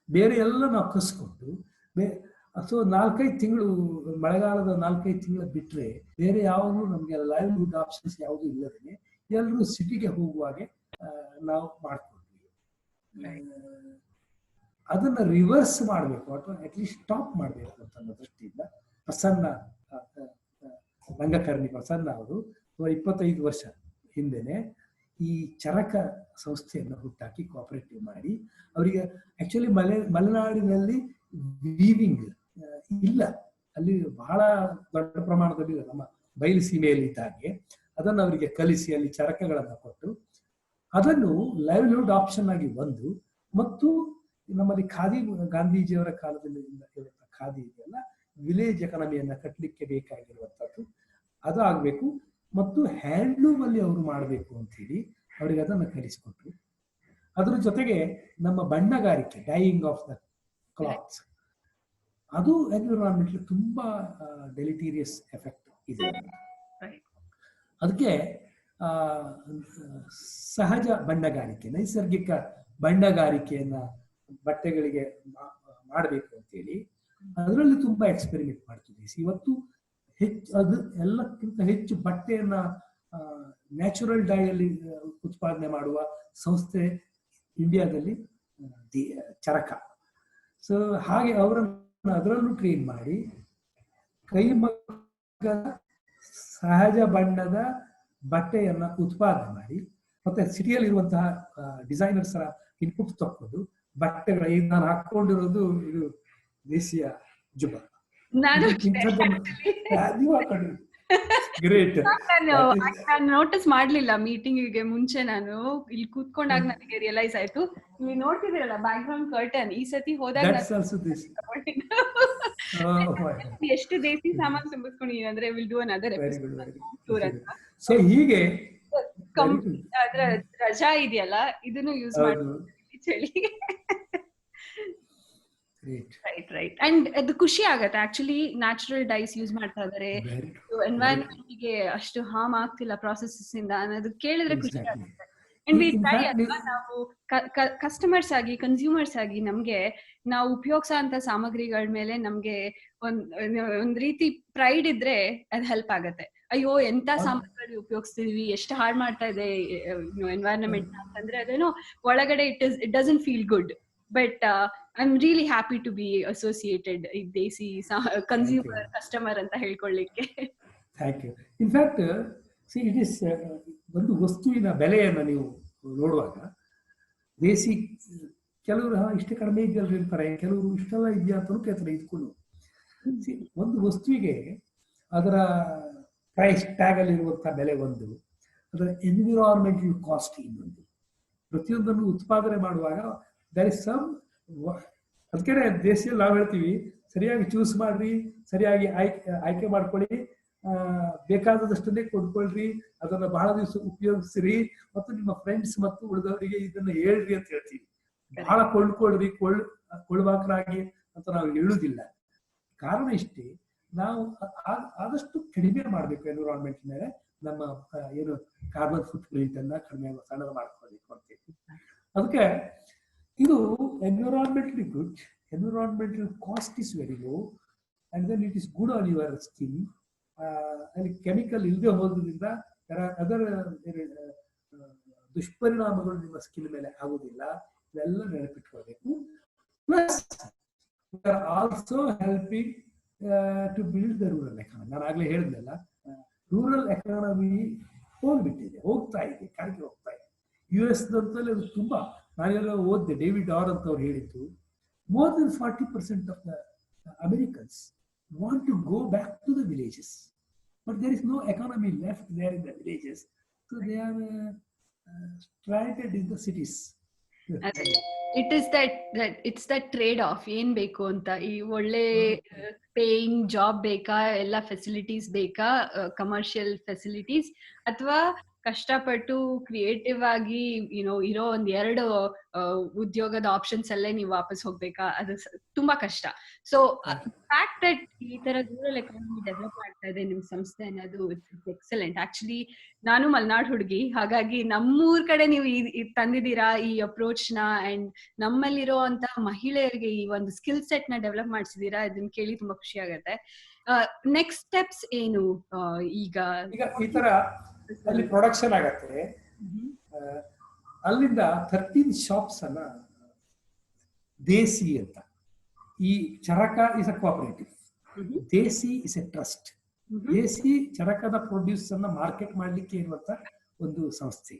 ಬೇರೆ ಎಲ್ಲ ನಾವು ಕಸ್ಕೊಂಡು ಸೊ 4-5 ತಿಂಗಳು, ಮಳೆಗಾಲದ 4-5 ತಿಂಗಳು ಬಿಟ್ಟರೆ ಬೇರೆ ಯಾವಾಗಲೂ ನಮಗೆ ಲೈವ್ಲಿಹುಡ್ ಆಪ್ಷನ್ಸ್ ಯಾವುದೂ ಇಲ್ಲದೇ ಎಲ್ಲರೂ ಸಿಟಿಗೆ ಹೋಗುವಾಗೆ ನಾವು ಮಾಡ್ಕೊಂಡ್ವಿ. ಅದನ್ನ ರಿವರ್ಸ್ ಮಾಡಬೇಕು ಅಥವಾ ಅಟ್ಲೀಸ್ಟ್ ಸ್ಟಾಪ್ ಮಾಡಬೇಕು ಅಂತ ಅನ್ನೋ ದೃಷ್ಟಿಯಿಂದ ಪ್ರಸನ್ನ ರಂಗಕರ್ಣಿ ಪ್ರಸನ್ನ ಅವರು 25 ವರ್ಷ ಹಿಂದೆನೆ ಈ ಚರಕ ಸಂಸ್ಥೆಯನ್ನು ಹುಟ್ಟಾಕಿ ಕೋಆಪರೇಟಿವ್ ಮಾಡಿ, ಅವರಿಗೆ ಆಕ್ಚುಲಿ ಮಲೆನಾಡಿನಲ್ಲಿ ವೀವಿಂಗ್ ಇಲ್ಲ, ಅಲ್ಲಿ ಬಹಳ ದೊಡ್ಡ ಪ್ರಮಾಣದಲ್ಲಿ ನಮ್ಮ ಬಯಲು ಸೀಮೆಯಲ್ಲಿ ಇದ್ದಾಗೆ ಅದನ್ನು ಅವರಿಗೆ ಕಲಿಸಿ ಅಲ್ಲಿ ಚರಕಗಳನ್ನು ಕೊಟ್ಟು ಅದನ್ನು ಲೈವ್ಲಿಹುಡ್ ಆಪ್ಷನ್ ಆಗಿ ಒಂದು, ಮತ್ತು ನಮ್ಮಲ್ಲಿ ಖಾದಿ, ಗಾಂಧೀಜಿಯವರ ಕಾಲದಲ್ಲಿ ಖಾದಿ ಇದೆಯಲ್ಲ, ವಿಲೇಜ್ ಎಕಾನಮಿಯನ್ನ ಕಟ್ಟಲಿಕ್ಕೆ ಬೇಕಾಗಿರುವಂಥದ್ದು ಅದು ಆಗಬೇಕು. ಮತ್ತು ಹ್ಯಾಂಡ್ಲೂಮ್ ಅಲ್ಲಿ ಅವರು ಮಾಡಬೇಕು ಅಂತ ಹೇಳಿ ಅವರಿಗೆ ಅದನ್ನು ಕಲಿಸಿಕೊಟ್ರು. ಅದ್ರ ಜೊತೆಗೆ ನಮ್ಮ ಬಣ್ಣಗಾರಿಕೆ, ಡೈಯಿಂಗ್ ಆಫ್ ದ ಕ್ಲಾತ್ಸ್, ಅದು ಎನ್ವಿರಾನ್ಮೆಂಟ್ ತುಂಬಾ ಡೆಲಿಟೀರಿಯಸ್ ಎಫೆಕ್ಟ್ ಇದೆ. ಅದಕ್ಕೆ ಸಹಜ ಬಣ್ಣಗಾರಿಕೆ, ನೈಸರ್ಗಿಕ ಬಣ್ಣಗಾರಿಕೆಯನ್ನ ಬಟ್ಟೆಗಳಿಗೆ ಮಾಡಬೇಕು ಅಂತೇಳಿ ಅದರಲ್ಲಿ ತುಂಬಾ ಎಕ್ಸ್ಪೆರಿಮೆಂಟ್ ಮಾಡ್ತಿದ್ದೀವಿ. ಇವತ್ತು ಅದು ಎಲ್ಲಕ್ಕಿಂತ ಹೆಚ್ಚು ಬಟ್ಟೆಯನ್ನ ನ್ಯಾಚುರಲ್ ಡೈಯಲ್ಲಿ ಉತ್ಪಾದನೆ ಮಾಡುವ ಸಂಸ್ಥೆ ಇಂಡಿಯಾದಲ್ಲಿ ಚರಕ. ಸೊ ಹಾಗೆ ಅವರನ್ನು ಅದರಲ್ಲೂ ಟ್ರೈನ್ ಮಾಡಿ ಕೈಮಗ್ಗ ಸಹಜ ಬಣ್ಣದ ಬಟ್ಟೆಯನ್ನ ಉತ್ಪಾದನೆ ಮಾಡಿ, ಮತ್ತೆ ಸಿಟಿಯಲ್ಲಿ ಇರುವಂತಹ ಡಿಸೈನರ್ಸ್ ಇನ್ಪುಟ್ ತಕ್ಕೊಂಡು ಬಟ್ಟೆಗಳ, ಈಗ ನಾನು ಹಾಕೊಂಡಿರೋದು ಇದು ದೇಸಿಯ ಜುಬ್ಬ, ಗ್ರೇಟ್. ನಾನು ನೋಟಿಸ್ ಮಾಡ್ಲಿಲ್ಲ ಮೀಟಿಂಗಿಗೆ ಮುಂಚೆ, ನಾನು ಇಲ್ಲಿ ಕೂತ್ಕೊಂಡಾಗ ನನಗೆ ರಿಯಲೈಸ್ ಆಯ್ತು. ನೀವು ನೋಡ್ತಿದ್ದೀರಲ್ಲ ಬ್ಯಾಕ್ ಗ್ರೌಂಡ್ ಕರ್ಟನ್, ಈ ಸತಿ ಹೋದಾಗ ಎಷ್ಟು ದೇಸಿ ಸಾಮಾನು ತುಂಬಿಸ್ಕೊಂಡಿದೀನಿ ಅಂದ್ರೆ ವಿಲ್ ಡೂ ಅನದರ್ ಎಪಿಸೋಡ್ ಅಂತ. ಸೊ ಹೀಗೆ ಅದ್ರ ರಜಾ ಇದೆಯಲ್ಲ, ಇದನ್ನು ಯೂಸ್ ಮಾಡಿ ಚಳಿ. Right right. ಅಂಡ್ ಅದು ಖುಷಿ ಆಗತ್ತೆ ಆಕ್ಚುಲಿ, ನ್ಯಾಚುರಲ್ ಡೈಸ್ ಯೂಸ್ ಮಾಡ್ತಾ ಇದಾರೆ, ಎನ್ವೈರನ್ಮೆಂಟ್ ಗೆ ಅಷ್ಟು ಹಾರ್ಮ್ ಆಗ್ತಿಲ್ಲ ಪ್ರಾಸೆಸಸ್ ಇಂದ ಅನ್ನೋದು ಕೇಳಿದ್ರೆ ಖುಷಿ ಆಗುತ್ತೆ. ಅಂಡ್ ವಿ ಟ್ರೈ ಅಲ್ವಾ, ನಾವು ಕಸ್ಟಮರ್ಸ್ ಆಗಿ, ಕನ್ಸ್ಯೂಮರ್ಸ್ ಆಗಿ ನಮ್ಗೆ ನಾವು ಉಪಯೋಗಿಸೋ ಅಂತ ಸಾಮಗ್ರಿಗಳ ಮೇಲೆ ನಮ್ಗೆ ಒಂದ್ ರೀತಿ ಪ್ರೈಡ್ ಇದ್ರೆ ಅದು ಹೆಲ್ಪ್ ಆಗತ್ತೆ. ಅಯ್ಯೋ ಎಂತ ಸಾಮಗ್ರಿಗಳು ಉಪಯೋಗಿಸ್ತಿದೀವಿ, ಎಷ್ಟು ಹಾಳು ಮಾಡ್ತಾ ಇದೆ ಎನ್ವೈರನ್ಮೆಂಟ್ ಅಂತಂದ್ರೆ ಅದೇನೋ ಒಳಗಡೆ it doesn't feel good. But I'm really happy to be associated with Desi consumer customer ಅಂತ ಹೇಳ್ಕೊಳ್ಳಿಕ್ಕೆ. Thank you. In fact, see, it is ಒಂದು ವಸ್ತುವಿನ ಬೆಲೆಯನ್ನು ನೀವು ನೋಡುವಾಗ ದೇಸಿ ಕೆಲವರು ಇಷ್ಟು ಕಡಿಮೆ ಇದೆಯಲ್ಲ ಇರ್ತಾರೆ, ಕೆಲವರು ಇಷ್ಟೆಲ್ಲ ಇದೆಯಾ ಅಂತಲೂ ಕೇಳ್ತಾರೆ. ಇದಕ್ಕೂ ಒಂದು ವಸ್ತುವಿಗೆ ಅದರ ಪ್ರೈಸ್ ಟ್ಯಾಗ್ ಅಲ್ಲಿ ಇರುವಂತಹ ಬೆಲೆ ಒಂದು, ಅದರ ಎನ್ವಿರಾನ್ಮೆಂಟಲ್ ಕಾಸ್ಟ್ ಇನ್ನೊಂದು. ಪ್ರತಿಯೊಂದನ್ನು ಉತ್ಪಾದನೆ ಮಾಡುವಾಗ there is some, ಅದಕ್ಕೆ ದೇಶದಲ್ಲಿ ನಾವು ಹೇಳ್ತೀವಿ ಸರಿಯಾಗಿ ಚೂಸ್ ಮಾಡ್ರಿ, ಸರಿಯಾಗಿ ಆಯ್ಕೆ ಮಾಡ್ಕೊಳ್ಳಿ, ಬೇಕಾದದಷ್ಟನ್ನೇ ಕೊಂಡ್ಕೊಳ್ರಿ, ಅದನ್ನ ಬಹಳ ದಿವಸ ಉಪಯೋಗಿಸ್ರಿ, ಮತ್ತು ನಿಮ್ಮ ಫ್ರೆಂಡ್ಸ್ ಮತ್ತು ಉಳಿದವರಿಗೆ ಇದನ್ನ ಹೇಳ್ರಿ ಅಂತ ಹೇಳ್ತೀವಿ. ಬಹಳ ಕೊಂಡ್ಕೊಳ್ರಿ, ಕೊಳ್ಳುವಾಕರಾಗಿ ಅಂತ ನಾವು ಹೇಳುವುದಿಲ್ಲ. ಕಾರಣ ಇಷ್ಟೇ, ನಾವು ಆದಷ್ಟು ಕಡಿಮೆ ಮಾಡಬೇಕು ಎನ್ವಿರಾನ್ಮೆಂಟ್ ಮೇಲೆ ನಮ್ಮ ಏನು ಕಾರ್ಬನ್ ಫುಟ್ ಪ್ರಿಂಟ್ ಅನ್ನ ಕಡಿಮೆ ಸಣ್ಣದು ಮಾಡ್ಕೋಬೇಕು ಅಂತೇಳಿ. ಅದಕ್ಕೆ ಇದು environmentally good, environmental cost is very low, and then it is good on your skin. ಅಲ್ಲಿ ಕೆಮಿಕಲ್ ಇಲ್ಲದೆ ಹೋದ್ರಿಂದ ಅದರ ದುಷ್ಪರಿಣಾಮಗಳು ನಿಮ್ಮ ಸ್ಕಿನ್ ಮೇಲೆ ಆಗುವುದಿಲ್ಲ. ಇವೆಲ್ಲ ನೆನಪಿಟ್ಕೊಳ್ಬೇಕು. Plus also helping to build the rural economy. ನಾನು ಆಗ್ಲೇ ಹೇಳಿದ್ನಲ್ಲ, ರೂರಲ್ ಎಕಾನಮಿ ಹೋಗ್ತಾ ಇದೆ, ಕಾಣಿಕೆ ಹೋಗ್ತಾ ಇದೆ. US ದಂತಲ್ಲಿ ಅದು ತುಂಬಾ, ನಾನೆಲ್ಲ ಓದಿದೆ, ಡೇವಿಡ್ ಆರ್ ಅಂತ ಅವ್ರು ಹೇಳಿದ್ದು, more than 40% of the Americans want to go back to the villages, but there is no economy left there in the villages, so they are stranded in the cities. It is that it's that trade off. ಏನ್ ಬೇಕು ಅಂತ, ಈ ಒಳ್ಳೆ paying job ಬೇಕಾ, ಎಲ್ಲ facilities ಬೇಕಾ, commercial facilities, ಅಥವಾ ಕಷ್ಟಪಟ್ಟು ಕ್ರಿಯೇಟಿವ್ ಆಗಿ ಇರೋ ಒಂದ್ 2 ಉದ್ಯೋಗದ ಆಪ್ಷನ್ಸ್ ಅಲ್ಲೇ ನೀವು ವಾಪಸ್ ಹೋಗ್ಬೇಕಾ? ಅದು ತುಂಬಾ ಕಷ್ಟ. ಸೊ ಫ್ಯಾಕ್ಟ್ ದಟ್ ಈ ತರ ರೂರಲ್ ಎಕಾನಮಿ ಡೆವಲಪ್ ಆಗ್ತಾ ಇದೆ ನಿಮ್ ಸಂಸ್ಥೆ ಅನ್ನೋದು ಎಕ್ಸಲೆಂಟ್. ಆಕ್ಚುಲಿ ನಾನು ಮಲ್ನಾಡ್ ಹುಡುಗಿ, ಹಾಗಾಗಿ ನಮ್ಮೂರ್ ಕಡೆ ನೀವು ತಂದಿದ್ದೀರಾ ಈ ಅಪ್ರೋಚ್ ನ, ಅಂಡ್ ನಮ್ಮಲ್ಲಿರೋ ಅಂತ ಮಹಿಳೆಯರಿಗೆ ಈ ಒಂದು ಸ್ಕಿಲ್ ಸೆಟ್ ನ ಡೆವಲಪ್ ಮಾಡಿಸಿದೀರಾ. ಇದನ್ನ ಕೇಳಿ ತುಂಬಾ ಖುಷಿ ಆಗತ್ತೆ. ನೆಕ್ಸ್ಟ್ ಸ್ಟೆಪ್ಸ್ ಏನು? ಈಗ ಈ ತರ ಅಲ್ಲಿ ಪ್ರೊಡಕ್ಷನ್ ಆಗತ್ತೆ, ಅಲ್ಲಿಂದ 13 ಶಾಪ್ಸ್ ಅನ್ನ ದೇಸಿ ಅಂತ, ಈ Charaka is a cooperative, Desi is a trust. Desi ಚರಕದ ಪ್ರೊಡ್ಯೂಸ್ ಅನ್ನ ಮಾರ್ಕೆಟ್ ಮಾಡ್ಲಿಕ್ಕೆ ಇರುವಂತ ಒಂದು ಸಂಸ್ಥೆ.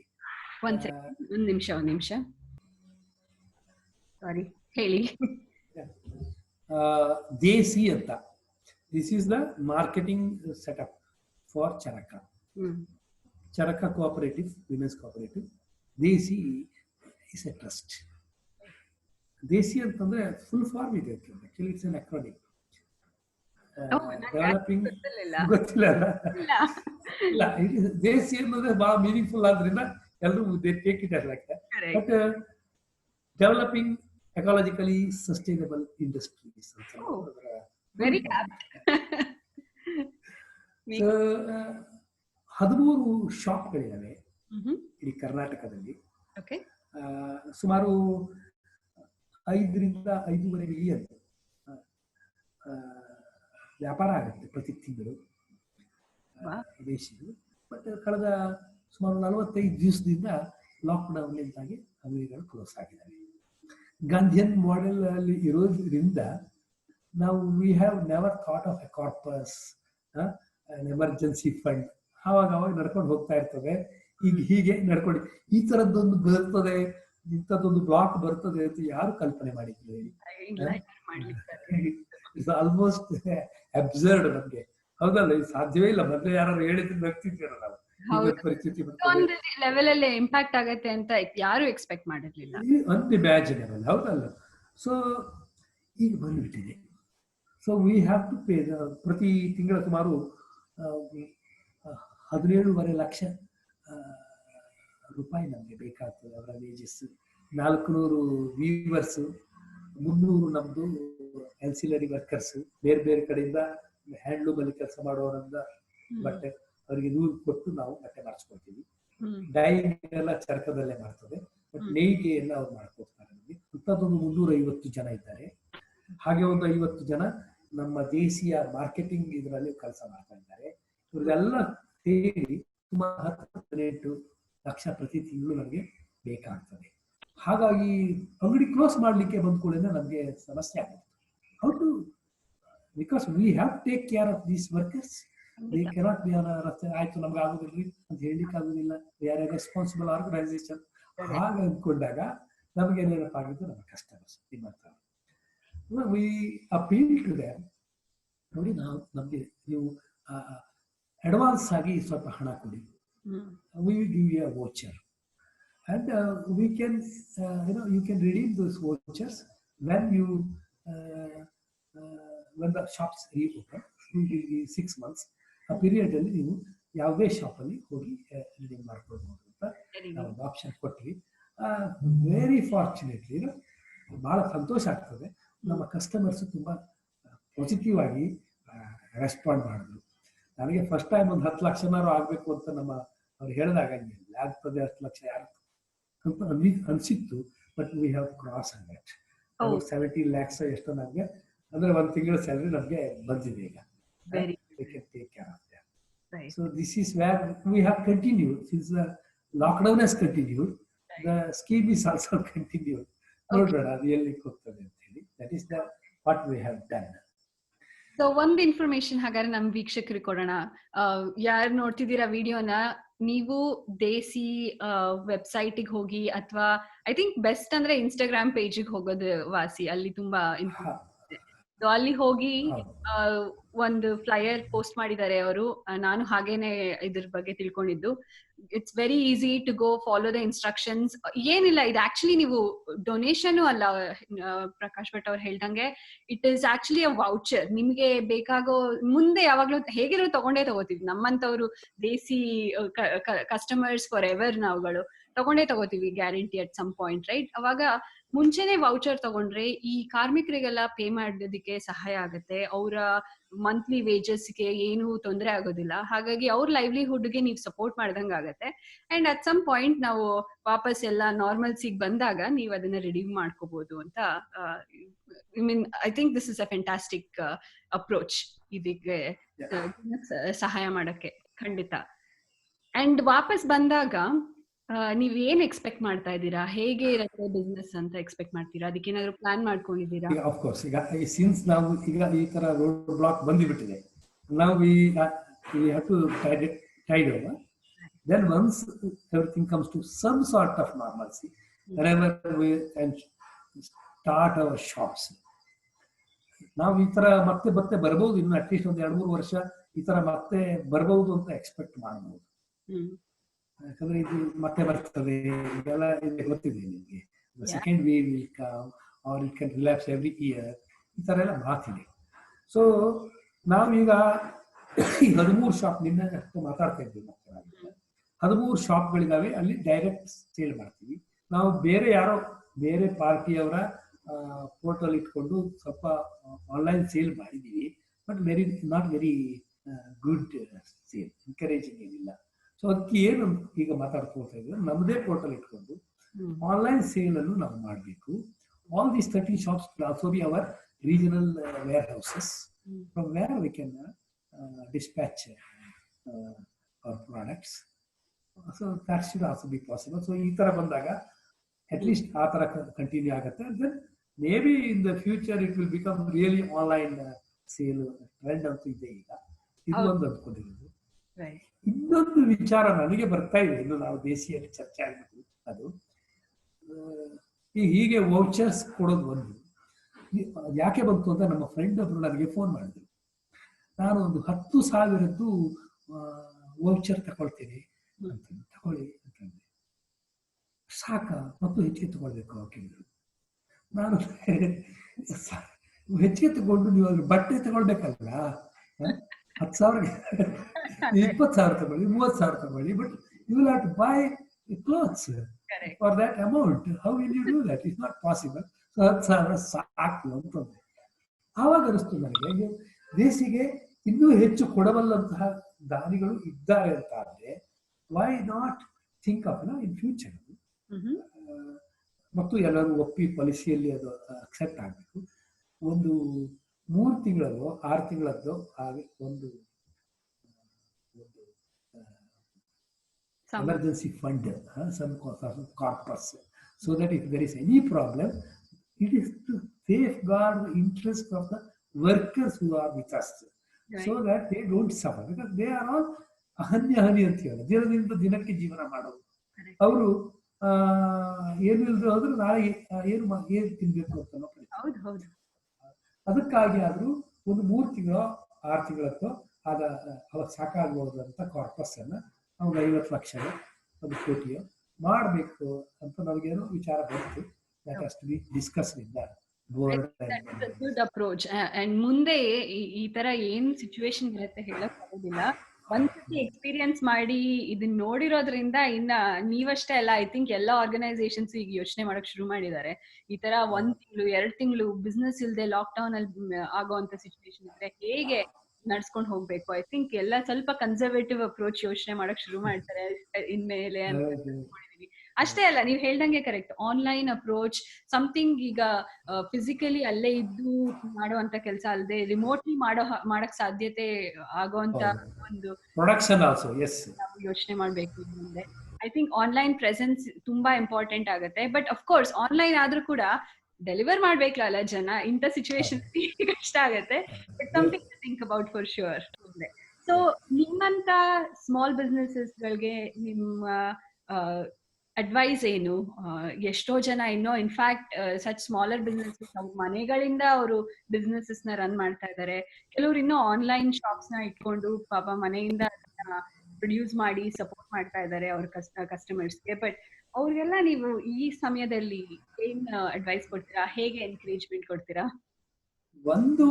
ಒಂದ್ ನಿಮಿಷ ಸಾರಿ ಹೇಳಿ. ದೇಸಿ ಅಂತ, this is the marketing setup for Charaka. Charaka cooperative, women's cooperative. Desi is a trust. Desi ಅಂತಂದ್ರೆ ಫುಲ್ ಫಾರ್ಮ್ ಇದೆ, actually it's an acronym. Developing ಗೊತ್ತಿಲ್ಲ ಅಲ್ಲ? ಇಲ್ಲ, ದೇಸಿ ಅನ್ನೋದೇ ಬಹಳ ಮೀನಿಂಗ್ಫುಲ್ ಆದ್ರಿಂದ ಎಲ್ಲರೂ take it like that. But developing ecologically sustainable industries ಅಂತ. ವೆರಿ 13 ಶಾಪ್ಗಳಿದ್ದಾವೆ ಇಡೀ ಕರ್ನಾಟಕದಲ್ಲಿ. ಸುಮಾರು 5 ರಿಂದ 5.5 ಮಿಲಿಯನ್ ವ್ಯಾಪಾರ ಆಗುತ್ತೆ ಪ್ರತಿ ತಿಂಗಳು ದೇಶಿದು. ಬಟ್ ಕಳೆದ ಸುಮಾರು 45 ದಿವಸದಿಂದ ಲಾಕ್ಡೌನ್ ನಿಂದಾಗಿ ಅಂಗಡಿಗಳು ಕ್ಲೋಸ್ ಆಗಿದ್ದಾವೆ. ಗಾಂಧಿಯನ್ ಮಾಡೆಲ್ ಅಲ್ಲಿ ಇರೋದ್ರಿಂದ ನಾವು we have never thought of A corpus, emergency fund. ಅವಾಗ ನಡ್ಕೊಂಡು ಹೋಗ್ತಾ ಇರ್ತದೆ. ಈಗ ಹೀಗೆ ನಡ್ಕೊಂಡು ಈ ತರದ್ದೊಂದು ಬರ್ತದೆ, ಇಂಥದ್ದೊಂದು ಬ್ಲಾಕ್ ಬರ್ತದೆ ಅಂತ ಯಾರು ಕಲ್ಪನೆ ಮಾಡಿದ್ವಿ? ಇಟ್ಸ್ ಆಲ್ಮೋಸ್ಟ್ ಅಬ್ಸರ್ಡ್ ನಮ್ಗೆ, ಹೌದಲ್ಲ? ಇದು ಸಾಧ್ಯವೇ ಇಲ್ಲ. ಮೊದಲೇ ಯಾರು ಹೇಳಿದ್ರೆ ನಗ್ತಿದ್ದೀರ ನಾವು. ಪರಿಸ್ಥಿತಿ ಲೆವೆಲ್ ಅಲ್ಲಿ ಇಂಪ್ಯಾಕ್ಟ್ ಆಗತ್ತೆ ಅಂತ ಯಾರು ಎಕ್ಸ್ಪೆಕ್ಟ್ ಮಾಡಿರ್ಲಿಲ್ಲ. ಅನ್ಇಮ್ಯಾಜಿನಬಲ್, ಹೌದಲ್ಲ? ಸೊ ಈಗ ಬಂದ್ಬಿಟ್ಟಿದೆ. So we have to pay. ಪ್ರತಿ ತಿಂಗಳ ಸುಮಾರು 17.5 ಲಕ್ಷ ರೂಪಾಯಿ ನಮಗೆ ಬೇಕಾಗ್ತದೆ. ಅವರ ವೇಜಸ್ 400 ವೀವರ್ಸ್, 300 ನಮ್ದು ಎನ್ಸಿಲರಿ ವರ್ಕರ್ಸ್, ಬೇರೆ ಬೇರೆ ಕಡೆಯಿಂದ ಹ್ಯಾಂಡ್ಲೂಮ್ ಅಲ್ಲಿ ಕೆಲಸ ಮಾಡೋರಿಂದ ಬಟ್ಟೆ ಅವರಿಗೆ 100 ಕೊಟ್ಟು ನಾವು ಬಟ್ಟೆ ಮಾಡಿಸ್ಕೊಳ್ತೀವಿ. ಡೈಯಿಂಗ್ ಎಲ್ಲ ಚರಕದಲ್ಲೇ ಮಾಡ್ತದೆ, ಬಟ್ ನೇಯ್ಗೆ ಎಲ್ಲ ಅವ್ರು ಮಾಡ್ಕೊಡ್ತಾರೆ. ನಮಗೆ ಇಂಥದ್ದೊಂದು 350 ಜನ ಇದ್ದಾರೆ. ಹಾಗೆ ಒಂದು 50 ಜನ ನಮ್ಮ ದೇಶೀಯ ಮಾರ್ಕೆಟಿಂಗ್ ಇದರಲ್ಲಿ ಕೆಲಸ ಮಾಡ್ತಾ ಇದ್ದಾರೆ. ಇವ್ರಿಗೆಲ್ಲ ಸೇರಿ ಸುಮಾರು 18 ಲಕ್ಷ ಪ್ರತಿ ತಿಂಗಳು ನಮಗೆ ಬೇಕಾಗ್ತದೆ. ಹಾಗಾಗಿ ಅಂಗಡಿ ಕ್ಲೋಸ್ ಮಾಡ್ಲಿಕ್ಕೆ ಬಂದ ಕೂಡಲೇ ನಮಗೆ ಸಮಸ್ಯೆ ಆಗುತ್ತೆ. How to, because we have take care of these workers. They cannot be on ರಸ್ತೆ, ಆಯ್ತು ನಮ್ಗೆ ಆಗೋದಿಲ್ರಿ ಅಂತ ಹೇಳಲಿಕ್ಕೆ ಆಗೋದಿಲ್ಲ. They are a responsible organisation. ಹಾಗೆ ಅಂದ್ಕೊಂಡಾಗ ನಮ್ಗೆ ಏನೇನಪ್ಪ ಆಗಿದ್ದು ನಮ್ಮ ಕಸ್ಟಮರ್ಸ್ ನಿಮ್ಮ ಹತ್ರ ವಿ ಅಪೀಲ್ ಟು ದೇಮ್. ನೋಡಿ, ನಾವು ನಮಗೆ ನೀವು ಅಡ್ವಾನ್ಸ್ ಆಗಿ ಸ್ವಲ್ಪ ಹಣ ಕೊಡಿ, we will give you a voucher, and we can you can redeem those vouchers when when the shops reopen. We will give 6 months, ಆ ಪೀರಿಯಡ್ ಅಲ್ಲಿ ನೀವು ಯಾವುದೇ ಶಾಪಲ್ಲಿ ಹೋಗಿ ರಿಡೀಮ್ ಮಾಡ್ಕೊಳ್ಬಹುದು ಅಂತ Very ನಾವು good. ಒಂದು ಆಪ್ಷನ್ ಕೊಟ್ವಿ. ವೆರಿ ಫಾರ್ಚುನೇಟ್ಲಿ ಬಹಳ ಸಂತೋಷ ಆಗ್ತದೆ. ನಮ್ಮ ಕಸ್ಟಮರ್ಸ್ ತುಂಬಾ ಪಾಸಿಟಿವ್ ಆಗಿ ರೆಸ್ಪಾಂಡ್ ಮಾಡಿದ್ರು. ನನಗೆ ಫಸ್ಟ್ ಟೈಮ್ ಒಂದು 10 ಲಕ್ಷನಾರು ಆಗ್ಬೇಕು ಅಂತ ಅವ್ರು ಹೇಳಿದಾಗ ಆಗ್ತದೆ 10 ಲಕ್ಷ ಯಾರು ಅಂತ ಅನ್ಸಿತ್ತು. But we have cross 70 lakhs ಎಷ್ಟೋ ನಮಗೆ ಅಂದ್ರೆ ಒಂದು ತಿಂಗಳ ಸ್ಯಾಲರಿ ನಮಗೆ ಬಂದಿದೆ ಈಗ. Very We can take care of that. right. So this is where we have continued since the lockdown has continued. The scheme is also continued. ನೋಡೋಣ ಅದು ಎಲ್ಲಿಗೆ ಹೋಗ್ತದೆ ಅಂತ ಹೇಳಿ. That is the what we have done. So ಒಂದ್ information ಹಾಗಾದ್ರೆ ನಮ್ ವೀಕ್ಷಕರಿಗೆ ಕೊಡೋಣ. ಯಾರು ನೋಡ್ತಿದ್ದೀರಾ ವಿಡಿಯೋನ, ನೀವು ದೇಸಿ ವೆಬ್ಸೈಟಿಗೆ ಹೋಗಿ ಅಥವಾ ಐ ಥಿಂಕ್ ಬೆಸ್ಟ್ ಅಂದ್ರೆ ಇನ್ಸ್ಟಾಗ್ರಾಮ್ ಪೇಜಿಗೆ ಹೋಗೋದು ವಾಸಿ, ಅಲ್ಲಿ ತುಂಬಾ ಸೊ ಅಲ್ಲಿ ಹೋಗಿ ಒಂದು ಫ್ಲೈಯರ್ ಪೋಸ್ಟ್ ಮಾಡಿದ್ದಾರೆ ಅವರು. ನಾನು ಹಾಗೇನೆ ಇದ್ರ ಬಗ್ಗೆ ತಿಳ್ಕೊಂಡಿದ್ದು. It's very easy to go follow the instructions. ಏನಿಲ್ಲ, ಇದು ಆಕ್ಚುಲಿ ನೀವು ಡೊನೇಷನ್ ಅಲ್ಲ, ಪ್ರಕಾಶ್ ಭಟ್ ಅವ್ರು ಹೇಳ್ದಂಗೆ it is actually a voucher. ನಿಮ್ಗೆ ಬೇಕಾಗೋ ಮುಂದೆ ಯಾವಾಗ್ಲೂ ಹೇಗಿರೋ ತಗೊಂಡೇ ತಗೋತೀವಿ. ನಮ್ಮಂತವ್ರು ದೇಸಿ ಕಸ್ಟಮರ್ಸ್ ಫಾರ್ ಎವರ್ ನಾವುಗಳು ತಗೊಂಡೇ ತಗೋತೀವಿ guarantee at some point, right? ಅವಾಗ ಮುಂಚೆನೆ ವೌಚರ್ ತಗೊಂಡ್ರೆ ಈ ಕಾರ್ಮಿಕರಿಗೆಲ್ಲ ಪೇ ಮಾಡೋದಕ್ಕೆ ಸಹಾಯ ಆಗುತ್ತೆ. ಅವರ ಮಂತ್ಲಿ ವೇಜಸ್ಗೆ ಏನು ತೊಂದರೆ ಆಗೋದಿಲ್ಲ. ಹಾಗಾಗಿ ಅವ್ರ ಲೈವ್ಲಿಹುಡ್ಗೆ ನೀವು ಸಪೋರ್ಟ್ ಮಾಡ್ದಂಗ ಆಗತ್ತೆ. ಅಂಡ್ ಅಟ್ ಸಮ್ ಪಾಯಿಂಟ್ ನಾವು ವಾಪಸ್ ಎಲ್ಲ ನಾರ್ಮಲ್ಸಿಗೆ ಬಂದಾಗ ನೀವು ಅದನ್ನ ರಿಡೀಮ್ ಮಾಡ್ಕೋಬಹುದು ಅಂತ. I think this is a fantastic approach ಇದಕ್ಕೆ ಸಹಾಯ ಮಾಡಕ್ಕೆ ಖಂಡಿತ. ಅಂಡ್ ವಾಪಸ್ ಬಂದಾಗ ನೀವ್ ಏನ್ ಎಕ್ಸ್ಪೆಕ್ಟ್ ಮಾಡ್ತಾ ಇದ್ದೀರಾ? ಹೇಗೆ ಇರುತ್ತೆ ಬಿಸ್ನೆಸ್ ಅಂತ ಎಕ್ಸ್ಪೆಕ್ಟ್ ಮಾಡ್ತೀರಾ? ಅದಕ್ಕೆ ಏನಾದ್ರು ಪ್ಲಾನ್ ಮಾಡ್ಕೊಂಡಿದ್ದೀರಾ? ಆಫ್ ಕೋರ್ಸ್ ಈಗ ಸಿನ್ಸ್ ನಾವು ಈಗ ಈ ತರ ರೋಡ್ ಬ್ಲಾಕ್ ಬಂದಿಬಿಟ್ಟಿದೆ, ನಾವು we have to tide over. Then once everything comes to some sort of normalcy, wherever we can start our shops. ನಾವು ಈ ತರ ಮತ್ತೆ ಬರ್ಬೋದು, ಇನ್ನು ಅಟ್ಲೀಸ್ಟ್ ಒಂದು 2-3 ವರ್ಷ ಈ ತರ ಮತ್ತೆ ಬರ್ಬೋದು ಅಂತ ಎಕ್ಸ್ಪೆಕ್ಟ್ ಮಾಡಬಹುದು. ಯಾಕಂದ್ರೆ ಇದು ಮತ್ತೆ ಬರ್ತದೆ, ಇದೆಲ್ಲ ಗೊತ್ತಿದೆ ನಿಮ್ಗೆ. Second wave will come or it can relapse every year, ಈ ತರ ಎಲ್ಲ ಮಾತಿದೆ. ಸೊ ನಾವೀಗ 13 ಶಾಪ್, ನಿನ್ನೆ ಮಾತಾಡ್ತಾ ಇದ್ವಿ, 13 ಶಾಪ್ಗಳಿದಾವೆ. ಅಲ್ಲಿ ಡೈರೆಕ್ಟ್ ಸೇಲ್ ಮಾಡ್ತೀವಿ ನಾವು. ಬೇರೆ ಪಾರ್ಟಿಯವರ ಪೋರ್ಟಲ್ ಇಟ್ಕೊಂಡು ಸ್ವಲ್ಪ ಆನ್ಲೈನ್ ಸೇಲ್ ಮಾಡಿದೀವಿ. But not very good sale, encouraging ಏನಿಲ್ಲ. ಸೊ ಅದಕ್ಕೆ ಏನು ಈಗ ಮಾತಾಡ್ಕೊಳ್ತಾ ಇದ್ದೀವಿ, ನಮ್ಮದೇ ಪೋರ್ಟಲ್ ಇಟ್ಕೊಂಡು ಆನ್ಲೈನ್ ಸೇಲ್ ಅನ್ನು ನಾವು ಮಾಡಬೇಕು. All these 13 shops will also be our regional warehouses from where we can dispatch our products. So that should also be possible. So ಈ ತರ ಬಂದಾಗ at least ಆ ತರ ಕಂಟಿನ್ಯೂ ಆಗುತ್ತೆ. Then maybe in the future it will become really online sale trend ಅಂತ ಇದೆ ಈಗ. ಇದು ಒಂದು ಅಂದ್ಕೊಂಡಿರೋದು. ಇನ್ನೊಂದು ವಿಚಾರ ನನಗೆ ಬರ್ತಾ ಇದೆ, ಇನ್ನು ನಾವು ದೇಶಿಯಲ್ಲಿ ಚರ್ಚೆ ಆಗಬೇಕು. ಅದು ಹೀಗೆ ವೌಚರ್ಸ್ ಕೊಡೋದು ಒಂದು ಯಾಕೆ ಬಂತು ಅಂತ ನಮ್ಮ ಫ್ರೆಂಡ್ ಒಬ್ರು ನನಗೆ ಫೋನ್ ಮಾಡಿದ್ರು. ನಾನು ಒಂದು 10,000 ವೌಚರ್ ತಗೊಳ್ತೀನಿ ಅಂತ. ತಗೊಳ್ಳಿ ಅಂತಂದ್ರೆ ಸಾಕ, ಮತ್ತು ಹೆಚ್ಚಿಗೆ ತಗೊಳ್ಬೇಕು ಕೇಳಿದ್ರು. ನಾನು ಹೆಚ್ಚಿಗೆ ತಗೊಂಡು ನೀವು ಅದ್ರ ಬಟ್ಟೆ ತಗೊಳ್ಬೇಕಲ್ಲ, 10,000 20,000 ತಗೊಳ್ಳಿ, 30,000 ತಗೊಳ್ಳಿ, but you will have to buy clothes for that amount. How will you do that? It's not possible. So 10,000 ಸಾಕು ಅಂತಂದ್ರೆ ಆವಾಗ ಅನಿಸ್ತು ನನಗೆ, ದೇಶಿಗೆ ಇನ್ನೂ ಹೆಚ್ಚು ಕೊಡಬಲ್ಲಂತಹ ದಾನಿಗಳು ಇದ್ದಾರೆ ಅಂತ ಆದ್ರೆ why not think of in future. ಮತ್ತು ಎಲ್ಲರೂ ಒಪ್ಪಿ ಪಾಲಿಸಿಯಲ್ಲಿ ಅದು ಅಕ್ಸೆಪ್ಟ್ ಆಗಬೇಕು. ಒಂದು 3 ತಿಂಗಳಲ್ಲೋ 6 ತಿಂಗಳದ್ದು ಹಾಗೆ ಒಂದು emergency fund, some corpus, so that if there is any problem, it is to safeguard the interest of the workers who are with us, right, so that they don't suffer, because they are all ahanya ಅಂತ ಹೇಳಿ ದಿನದಿಂದ ದಿನಕ್ಕೆ ಜೀವನ ಮಾಡೋರು. ಅವರು ಏನು ಇಲ್ಲದೆ ಹೋದ್ರೆ ನಾಳೆ ಏನು ತಿನ್ಬೇಕು ಅಂತ ನಾವು. ಅದಕ್ಕಾಗಿ ಆದ್ರೂ ಒಂದು 3 ತಿಂಗಳು 6 ತಿಂಗಳತ್ತೋ ಅವಾಗ ಸಾಕಾಗಬಹುದು ಅಂತ ಕಾರ್ಪಸ್ ಅನ್ನ ನಾವು 50 ಲಕ್ಷ 1 ಕೋಟಿ ಮಾಡಬೇಕು ಅಂತ ನಮಗೇನೋ ವಿಚಾರ ಬಂತು. That has to be discuss with the board good approach. And ಮುಂದೆ ಈ ತರ ಏನ್ ಸಿಚುವೇಶನ್ ಇರುತ್ತೆ ಹೇಳಕ್ ಆಗೋದಿಲ್ಲ. ಒಂದ್ಸತಿ ಎಕ್ಸ್ಪೀರಿಯನ್ಸ್ ಮಾಡಿ ಇದನ್ನ ನೋಡಿರೋದ್ರಿಂದ ಇನ್ನ ನೀವಷ್ಟೇ ಅಲ್ಲ, ಐ ಥಿಂಕ್ ಎಲ್ಲ ಆರ್ಗನೈಸೇಷನ್ಸ್ ಈಗ ಯೋಚನೆ ಮಾಡಕ್ ಶುರು ಮಾಡಿದ್ದಾರೆ. ಈ ತರ 1 ತಿಂಗಳು 2 ತಿಂಗಳು ಬಿಸ್ನೆಸ್ ಇಲ್ದೆ ಲಾಕ್ ಡೌನ್ ಅಲ್ಲಿ ಆಗೋಂತ ಸಿಚುವೇಶನ್ ಇದ್ರೆ ಹೇಗೆ ನಡ್ಸ್ಕೊಂಡ್ ಹೋಗ್ಬೇಕು. ಐ ಥಿಂಕ್ ಎಲ್ಲ ಸ್ವಲ್ಪ ಕನ್ಸರ್ವೇಟಿವ್ ಅಪ್ರೋಚ್ ಯೋಚನೆ ಮಾಡಕ್ ಶುರು ಮಾಡ್ತಾರೆ ಇನ್ಮೇಲೆ ಅಂತ ಅನ್ಕೊಂಡಿದೀನಿ. ಅಷ್ಟೇ ಅಲ್ಲ, ನೀವ್ ಹೇಳ್ದಂಗೆ ಕರೆಕ್ಟ್, ಆನ್ಲೈನ್ ಅಪ್ರೋಚ್ ಸಮಥಿಂಗ್ ಈಗ ಫಿಸಿಕಲಿ ಅಲ್ಲೇ ಇದ್ದು ಮಾಡುವಂತ ಕೆಲಸ ಅಲ್ಲದೆ ರಿಮೋಟ್ಲಿ ಮಾಡಕ್ ಸಾಧ್ಯತೆ ಆಗೋಂತ ಒಂದು ಪ್ರೊಡಕ್ಷನ್ ಆಲ್ಸೋ ಯೋಚನೆ ಮಾಡ್ಬೇಕು ಮುಂದೆ. ಐ ಥಿಂಕ್ ಆನ್ಲೈನ್ ಪ್ರೆಸೆನ್ಸ್ ತುಂಬಾ ಇಂಪಾರ್ಟೆಂಟ್ ಆಗುತ್ತೆ. ಬಟ್ ಅಫ್ ಕೋರ್ಸ್ ಆನ್ಲೈನ್ ಆದ್ರೂ ಕೂಡ ಡೆಲಿವರ್ ಮಾಡ್ಬೇಕಲ್ಲ ಜನ, ಇಂಥ ಸಿಚುವೇಶನ್ ಕಷ್ಟ ಆಗತ್ತೆ. But something to think about for sure. So ನಿಮ್ಮಂತ ಸ್ಮಾಲ್ ಬಿಸ್ನೆಸಸ್ ಗಳಿಗೆ ನಿಮ್ಮ ಅಡ್ವೈಸ್ ಏನು? ಎಷ್ಟೋ ಜನ ಇನ್ನೂ ಇನ್ಫ್ಯಾಕ್ಟ್ ಸಚ್ ಸ್ಮಾಲರ್ ಬಿಸ್ನೆಸಸ್ ಮನೆಗಳಿಂದ ಅವರು ಬಿಸ್ನೆಸಸ್ ನ ರನ್ ಮಾಡ್ತಾ ಇದ್ದಾರೆ. ಕೆಲವರು ಇನ್ನೂ ಆನ್ಲೈನ್ ಶಾಪ್ಸ್ ನ ಇಟ್ಕೊಂಡು ಪಾಪ ಮನೆಯಿಂದ ಪ್ರೊಡ್ಯೂಸ್ ಮಾಡಿ ಸಪೋರ್ಟ್ ಮಾಡ್ತಾ ಇದ್ದಾರೆ ಅವ್ರ ಕಸ್ಟಮರ್ಸ್ಗೆ. ಬಟ್ ಅವ್ರಿಗೆಲ್ಲ ನೀವು ಈ ಸಮಯದಲ್ಲಿ ಏನ್ ಅಡ್ವೈಸ್ ಕೊಡ್ತೀರಾ? ಹೇಗೆ ಎನ್ಕರೇಜ್ಮೆಂಟ್ ಕೊಡ್ತೀರಾ? ಒಂದು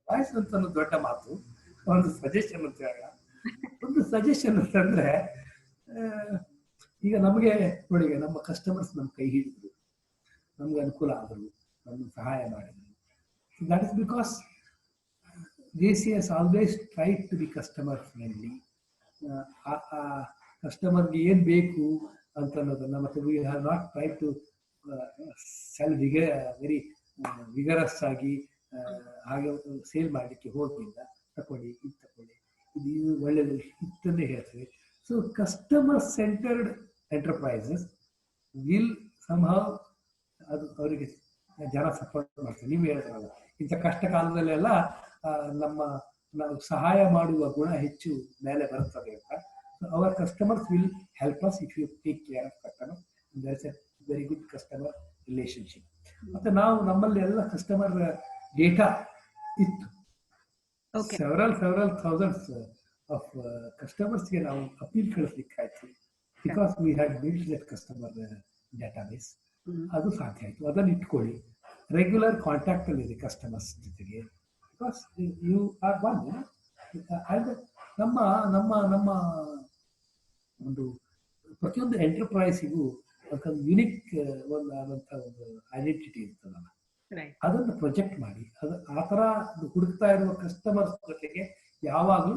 ಅಡ್ವೈಸ್ ಅಂತ ದೊಡ್ಡ ಮಾತು, ಒಂದು ಸಜೆಷನ್ ಅಂತ ಹೇಳ. ಒಂದು ಸಜೆಷನ್ ಅಂತಂದ್ರೆ, ಈಗ ನಮಗೆ ನೋಡಿ, ನಮ್ಮ ಕಸ್ಟಮರ್ಸ್ ನಮ್ಮ ಕೈ ಹಿಡಿದ್ರು, ನಮ್ಗೆ ಅನುಕೂಲ ಆದರು, ನಮ್ಗೆ ಸಹಾಯ ಮಾಡಿದ್ರು. That is because Desi has always try to be customer friendly. ಕಸ್ಟಮರ್ಗೆ ಏನು ಬೇಕು ಅಂತ ಅನ್ನೋದನ್ನ, ಮತ್ತು we have not try to sell very vigorous ಆಗಿ ಹಾಗೆ ಸೇಲ್ ಮಾಡಲಿಕ್ಕೆ ಹೋಗಲಿಲ್ಲ. ತಗೊಳ್ಳಿ, ಇದು ತಗೊಳ್ಳಿ, ಇದು ಒಳ್ಳೆಯದು, ಇಷ್ಟನ್ನೇ ಹೇಳ್ತೇವೆ. So customer centred enterprises will somehow ಅದು ಅವರಿಗೆ ಜನ ಸಪೋರ್ಟ್ ಮಾಡ್ತಾರೆ. ನೀವು ಹೇಳಿದ್ರಲ್ಲ, ಇಂಥ ಕಷ್ಟ ಕಾಲದಲ್ಲೆಲ್ಲ ನಾವು ಸಹಾಯ ಮಾಡುವ ಗುಣ ಹೆಚ್ಚು ಮೇಲೆ ಬರುತ್ತದೆ ಅಂತ. Our customers will help us if you take care of customer. There is a very good customer relationship. ಮತ್ತೆ ನಮ್ಮಲ್ಲಿ ಎಲ್ಲ ಕಸ್ಟಮರ್ ಡೇಟಾ ಇತ್ತು. ಸೆವರಲ್ ಥೌಸಂಡ್ಸ್ ಆಫ್ ಕಸ್ಟಮರ್ಸ್ಗೆ ನಾವು ಅಪೀಲ್ ಕಳಿಸ್ಲಿಕ್ಕಾಯ್ತು. Because we had built that customer database. ಅದು ಸಾಧ್ಯ ಆಯಿತು. ಅದನ್ನು ಇಟ್ಕೊಳ್ಳಿ, ರೆಗ್ಯುಲರ್ ಕಾಂಟ್ಯಾಕ್ಟ್ ಅಲ್ಲಿ ಇದೆ ಕಸ್ಟಮರ್ಸ್ ಜೊತೆಗೆ. Because you are one. ನಮ್ಮ ನಮ್ಮ ನಮ್ಮ ಒಂದು ಪ್ರತಿಯೊಂದು ಎಂಟರ್ಪ್ರೈಸಿಗೂ ಒಂದು ಯುನಿಕ್ ಆದಂಥ ಒಂದು ಐಡೆಂಟಿಟಿ ಇರ್ತದಲ್ಲ, ಅದನ್ನು ಪ್ರೊಜೆಕ್ಟ್ ಮಾಡಿ ಅದು ಆ ಥರ ಹುಡುಕ್ತಾ ಇರುವ ಕಸ್ಟಮರ್ಸ್ ಜೊತೆಗೆ ಯಾವಾಗಲೂ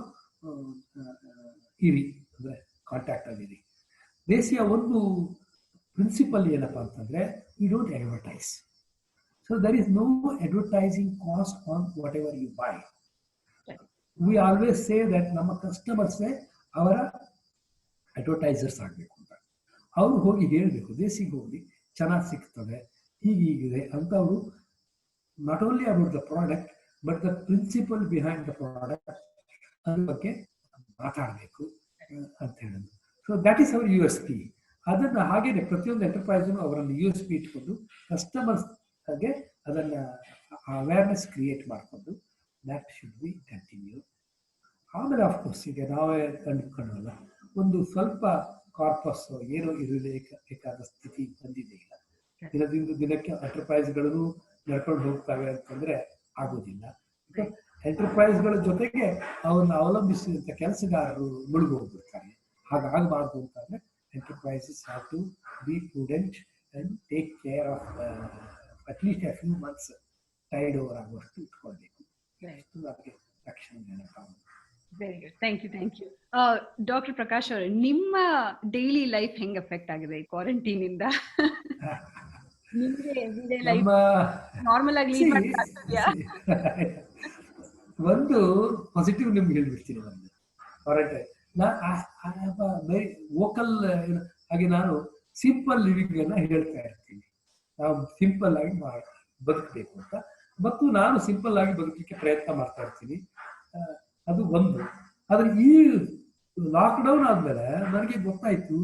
ಇರಿ, ಅಂದರೆ ಕಾಂಟ್ಯಾಕ್ಟ್ ಆಗಿರಿ. ದೇಸಿಯ ಒಂದು ಪ್ರಿನ್ಸಿಪಲ್ ಏನಪ್ಪ ಅಂತಂದ್ರೆ, we don't advertise. So there is no advertising cost on whatever you buy. We always say that ನಮ್ಮ ಕಸ್ಟಮರ್ಸೇ ಅವರ ಅಡ್ವರ್ಟೈಸರ್ಸ್ ಆಗಬೇಕು ಅಂತ. ಅವರು ಹೋಗಿ ಹೇಳಬೇಕು, ದೇಸಿಗೆ ಹೋಗಿ ಚೆನ್ನಾಗಿ ಸಿಗ್ತದೆ, ಹೀಗಿದೆ ಅಂತ. ಅವರು not only about the product but the principle behind the product ಅದ್ರ ಬಗ್ಗೆ ಮಾತಾಡಬೇಕು ಅಂತ ಹೇಳೋದು. So that is our USP. ಅದನ್ನು ಹಾಗೇನೆ ಪ್ರತಿಯೊಂದು ಎಂಟರ್ಪ್ರೈಸನ್ನು ಅವರನ್ನು USP ಇಟ್ಕೊಂಡು ಕಸ್ಟಮರ್ಸ್ಗೆ ಅದನ್ನು ಅವೇರ್ನೆಸ್ ಕ್ರಿಯೇಟ್ ಮಾಡಿಕೊಂಡು ದ್ಯಾಟ್ ಶುಡ್ ಬಿ ಕಂಟಿನ್ಯೂ. ಆಮೇಲೆ ಆಫ್ಕೋರ್ಸ್ ಈಗ ನಾವೇ ಕಂಡುಕೊಳ್ಳಲ್ಲ, ಒಂದು ಸ್ವಲ್ಪ ಕಾರ್ಪಸ್ ಏನೋ ಇರಬೇಕಾದ ಸ್ಥಿತಿ ಬಂದಿದೆ. ಈಗ ದಿನದಿಂದ ದಿನಕ್ಕೆ ಎಂಟರ್ಪ್ರೈಸ್ಗಳನ್ನು ನಡ್ಕೊಂಡು ಹೋಗ್ತವೆ ಅಂತಂದ್ರೆ ಆಗೋದಿಲ್ಲ. ಎಂಟರ್ಪ್ರೈಸ್ಗಳ ಜೊತೆಗೆ ಅವನ್ನ ಅವಲಂಬಿಸಿದಂಥ ಕೆಲಸಗಾರರು ಮುಳುಗೋಗ್ಬಿಡ್ತಾರೆ. ಹಾಗಾಗಬಾರ್ದು ಅಂತಂದ್ರೆ enterprises have to be prudent and take care of at least a few months tide over ಆಗುವಷ್ಟು ಇಟ್ಕೊಳ್ಬೇಕು. ನಮಗೆ ರಕ್ಷಣೆ ನೆನಪಾಗುತ್ತೆ. Very good, thank you. Doctor Prakash ಅವರೇ, ನಿಮ್ಮ ಡೈಲಿ ಲೈಫ್ ಹೆಂಗ್ ಎಫೆಕ್ಟ್ ಆಗಿದೆ ಈ ಕ್ವಾರಂಟೈನ್ ಇಂದ? ನಿಮಗೆ ಎವ್ರಿಡೇ ಲೈಫ್ ನಾರ್ಮಲ್ ಆಗಿ ಲೀಡ್ ಮಾಡ್ತಾ ಇದ್ದೀಯಾ? ಒಂದು ಪಾಸಿಟಿವ್ ನಿಮ್ಗೆ ಹೇಳ್ಬಿಡ್ತೀನಿ. ಒಂದು ಕ್ವಾರಂಟೈನ್ ವೆರಿ ವೋಕಲ್ ಆಗಿ ನಾನು ಸಿಂಪಲ್ ಲಿವಿಂಗ್ ಅನ್ನ ಹೇಳ್ತಾ ಇರ್ತೀನಿ. ನಾವು ಸಿಂಪಲ್ ಆಗಿ ಬದುಕಬೇಕು ಅಂತ, ಮತ್ತು ನಾನು ಸಿಂಪಲ್ ಆಗಿ ಬದುಕಲಿಕ್ಕೆ ಪ್ರಯತ್ನ ಮಾಡ್ತಾ ಇರ್ತೀನಿ. ಅದು ಒಂದು. ಆದ್ರೆ ಈ ಲಾಕ್ಡೌನ್ ಆದ್ಮೇಲೆ ನನಗೆ ಗೊತ್ತಾಯ್ತು,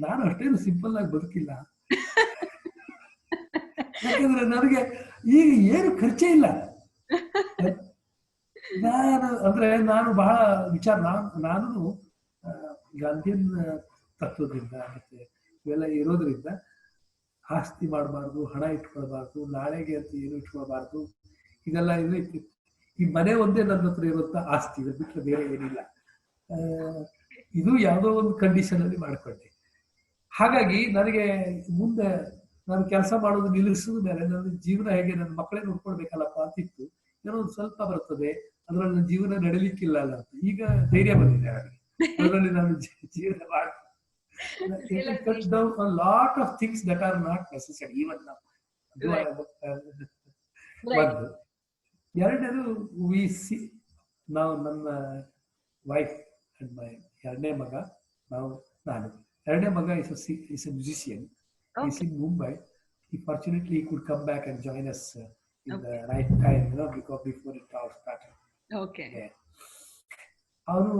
ನಾನು ಅಷ್ಟೇನು ಸಿಂಪಲ್ ಆಗಿ ಬದುಕಿಲ್ಲ. ಯಾಕಂದ್ರೆ ನನಗೆ ಈಗ ಏನು ಖರ್ಚೇ ಇಲ್ಲ. ನಾನು ಬಹಳ ವಿಚಾರ, ನಾನು ಗಾಂಧಿಯನ್ ತತ್ವದಿಂದ ಮತ್ತೆ ಇವೆಲ್ಲ ಇರೋದ್ರಿಂದ ಆಸ್ತಿ ಮಾಡಬಾರ್ದು, ಹಣ ಇಟ್ಕೊಳ್ಬಾರ್ದು, ನಾಳೆಗೆ ಅಂತ ಏನು ಇಟ್ಕೊಳ್ಬಾರ್ದು, ಇದೆಲ್ಲ ಇತ್ತು. ಈ ಮನೆ ಒಂದೇ ನನ್ನ ಹತ್ರ ಇರುವಂತ ಆಸ್ತಿ, ಇದು ಬಿಟ್ಟರೆ ಬೇರೆ ಏನಿಲ್ಲ. ಆ, ಇದು ಯಾವುದೋ ಒಂದು ಕಂಡೀಷನ್ ಅಲ್ಲಿ ಮಾಡ್ಕೊಂಡೆ. ಹಾಗಾಗಿ ನನಗೆ ಮುಂದೆ ನಾನು ಕೆಲಸ ಮಾಡೋದು ನಿಲ್ಲಿಸಿದ ಮೇಲೆ ನನ್ನ ಜೀವನ ಹೇಗೆ, ನನ್ನ ಮಕ್ಕಳೇ ನೋಡ್ಕೊಳ್ಬೇಕಲ್ಲಪ್ಪ ಅಂತಿತ್ತು. ಏನೋ ಒಂದು ಸ್ವಲ್ಪ ಬರ್ತದೆ, ಅದ್ರಲ್ಲಿ ನನ್ನ ಜೀವನ ನಡೀಲಿಕ್ಕಿಲ್ಲ ಅಲ್ಲ ಅಂತ ಈಗ ಧೈರ್ಯ ಬಂದಿದೆ ನನಗೆ. ಅದರಲ್ಲಿ ನಾನು ಜೀವನ ಮಾಡ್ತೀನಿ. It cuts down a lot of things that are not necessary even now. ಒಂದು ಎರಡನೇದು ವಿ ಸಿ, ನಾವು ನನ್ನ ವೈಫ್ ಅಂಡ್ ಮೈ ಎರಡನೇ ಮಗ, ನಾನು ಎರಡನೇ ಮಗ is a musician. He's in Mumbai. He fortunately could come back and join us in the right time, because before it all started. Okay. ಅವನು